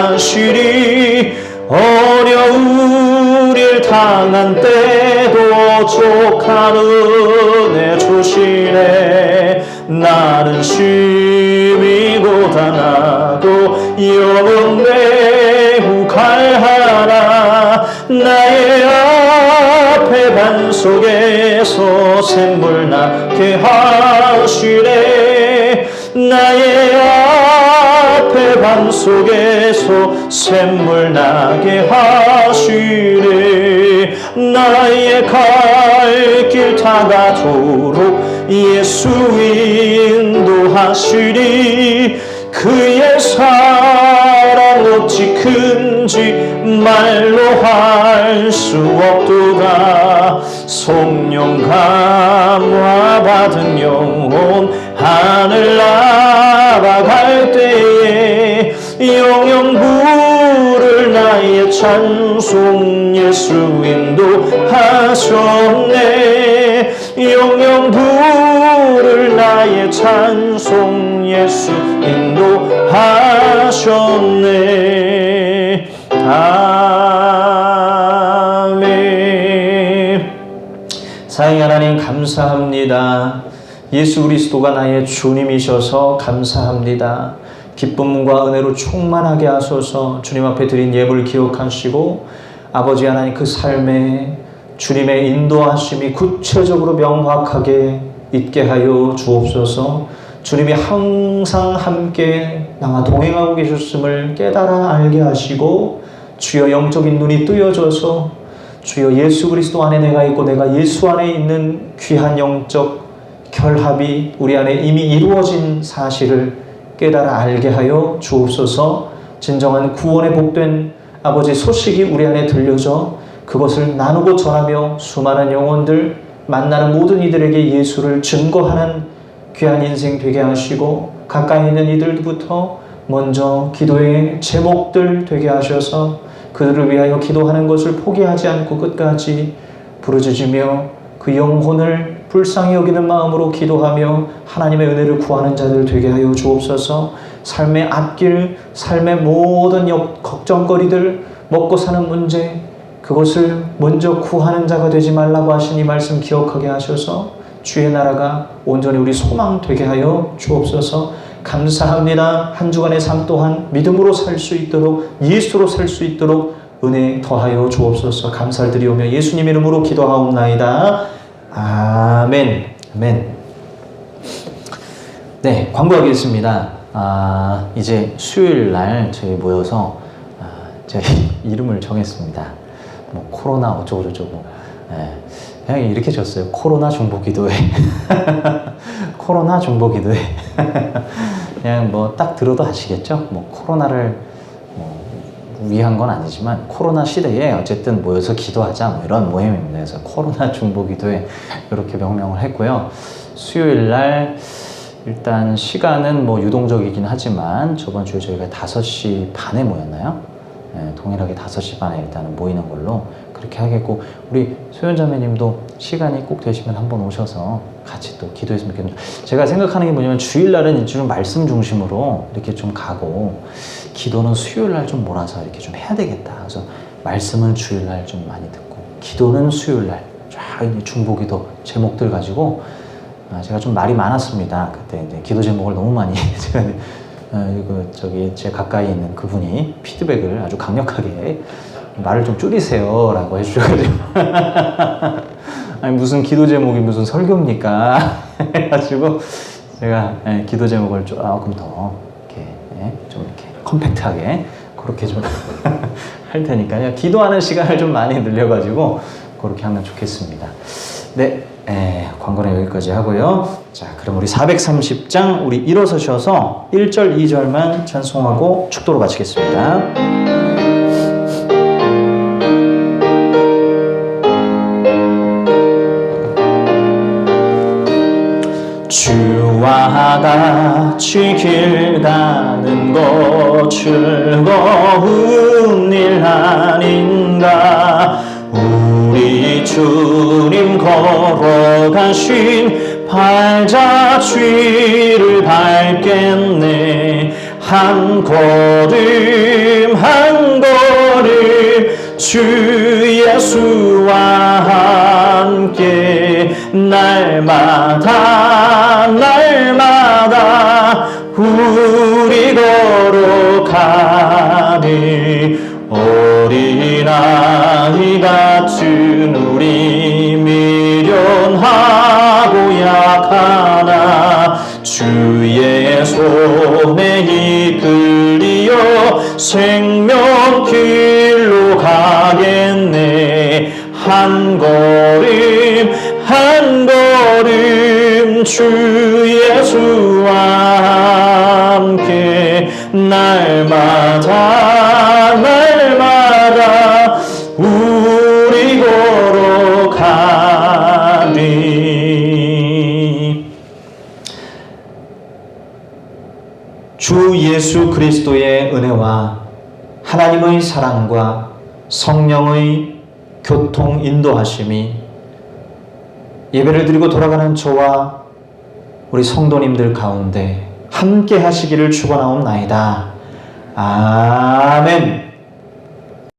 인도하시리. 어려운 일 당한 때도 족한 은혜 주시네. 나는 심히 고단하고 영은 매우 갈하나. 나의 앞에 반석에서 샘물 나게 하시네. 나의 앞에 반석에서 샘물 나게 하시네. 나의 갈 길 다가도록 예수 인도하시리. 그의 사랑 어찌 큰지 말로 할 수 없도다. 성령 감화 받은 영혼 하늘 날아갈 때에 영영 부를 나의 찬송 예수 인도하셨네. 영영 부를 나의 찬송 예수 인도하셨네. 아멘. 사랑의 하나님 감사합니다. 예수 그리스도가 나의 주님이셔서 감사합니다. 기쁨과 은혜로 충만하게 하소서. 주님 앞에 드린 예물 기억하시고 아버지 하나님 그 삶에 주님의 인도하심이 구체적으로 명확하게 있게 하여 주옵소서. 주님이 항상 함께 나와 동행하고 계셨음을 깨달아 알게 하시고 주여 영적인 눈이 뜨여져서 주여 예수 그리스도 안에 내가 있고 내가 예수 안에 있는 귀한 영적 결합이 우리 안에 이미 이루어진 사실을 깨달아 알게 하여 주옵소서. 진정한 구원에 복된 아버지 소식이 우리 안에 들려져 그것을 나누고 전하며 수많은 영혼들 만나는 모든 이들에게 예수를 증거하는 귀한 인생 되게 하시고 가까이 있는 이들부터 먼저 기도의 제목들 되게 하셔서 그들을 위하여 기도하는 것을 포기하지 않고 끝까지 부르짖으며 그 영혼을 불쌍히 여기는 마음으로 기도하며 하나님의 은혜를 구하는 자들 되게 하여 주옵소서. 삶의 앞길, 삶의 모든 걱정거리들, 먹고 사는 문제, 그것을 먼저 구하는 자가 되지 말라고 하신 이 말씀 기억하게 하셔서 주의 나라가 온전히 우리 소망 되게 하여 주옵소서. 감사합니다. 한 주간의 삶 또한 믿음으로 살 수 있도록, 예수로 살 수 있도록 은혜 더하여 주옵소서. 감사를 드리오며 예수님 이름으로 기도하옵나이다. 아멘. 아멘. 네, 광고하겠습니다. 이제 수요일 날 저희 모여서 제 이름을 정했습니다. 뭐 코로나 어쩌고 저쩌고. 그냥 이렇게 졌어요. 코로나 중보기도회. 코로나 중보기도회. 그냥 뭐 딱 들어도 아시겠죠? 뭐 코로나를 위한 건 아니지만 코로나 시대에 어쨌든 모여서 기도하자 뭐 이런 모임입니다. 그래서 코로나 중보기도회 이렇게 명명을 했고요. 수요일 날 일단 시간은 뭐 유동적이긴 하지만 저번 주에 저희가 5시 반에 모였나요? 네, 동일하게 5시 반에 일단은 모이는 걸로 그렇게 하겠고, 우리 소연자매님도 시간이 꼭 되시면 한번 오셔서 같이 또 기도했으면 좋겠습니다. 제가 생각하는 게 뭐냐면 주일날은 좀 말씀 중심으로 이렇게 좀 가고 기도는 수요일날 좀 몰아서 이렇게 좀 해야 되겠다. 그래서 말씀은 주일날 좀 많이 듣고 기도는 수요일날 쫙 중보기도 제목들 가지고 제가 좀 말이 많았습니다. 그때 이제 기도 제목을 너무 많이 제가 제 가까이 있는 그분이 피드백을 아주 강력하게 말을 좀 줄이세요 라고 해주셔가지고 아니 무슨 기도 제목이 무슨 설교입니까? 해가지고 제가 기도 제목을 조금 더 이렇게 좀 이렇게 컴팩트하게 그렇게 좀 할 테니까요. 기도하는 시간을 좀 많이 늘려가지고 그렇게 하면 좋겠습니다. 네, 광고는 여기까지 하고요. 자, 그럼 우리 430장 우리 일어서셔서 1절, 2절만 찬송하고 축도로 마치겠습니다. 주와 같이 길 가는 것 즐거운 일 아닌가. 우리 주님 걸어가신 발자취를 밟겠네. 한 걸음 한 걸음 주 예수와 함께 날마다 날마다 우리 걸어가리. 어린아이 같은 우리 미련하고 약하나 주의 손에 이끌리어 생명길로 가겠네. 한 걸음 한 걸음 주 예수와 함께 날마다 날마다 우리 걸어가리. 주 예수 그리스도의 은혜와 하나님의 사랑과 성령의 교통 인도하심이 예배를 드리고 돌아가는 저와 우리 성도님들 가운데 함께 하시기를 축원하옵나이다. 아멘.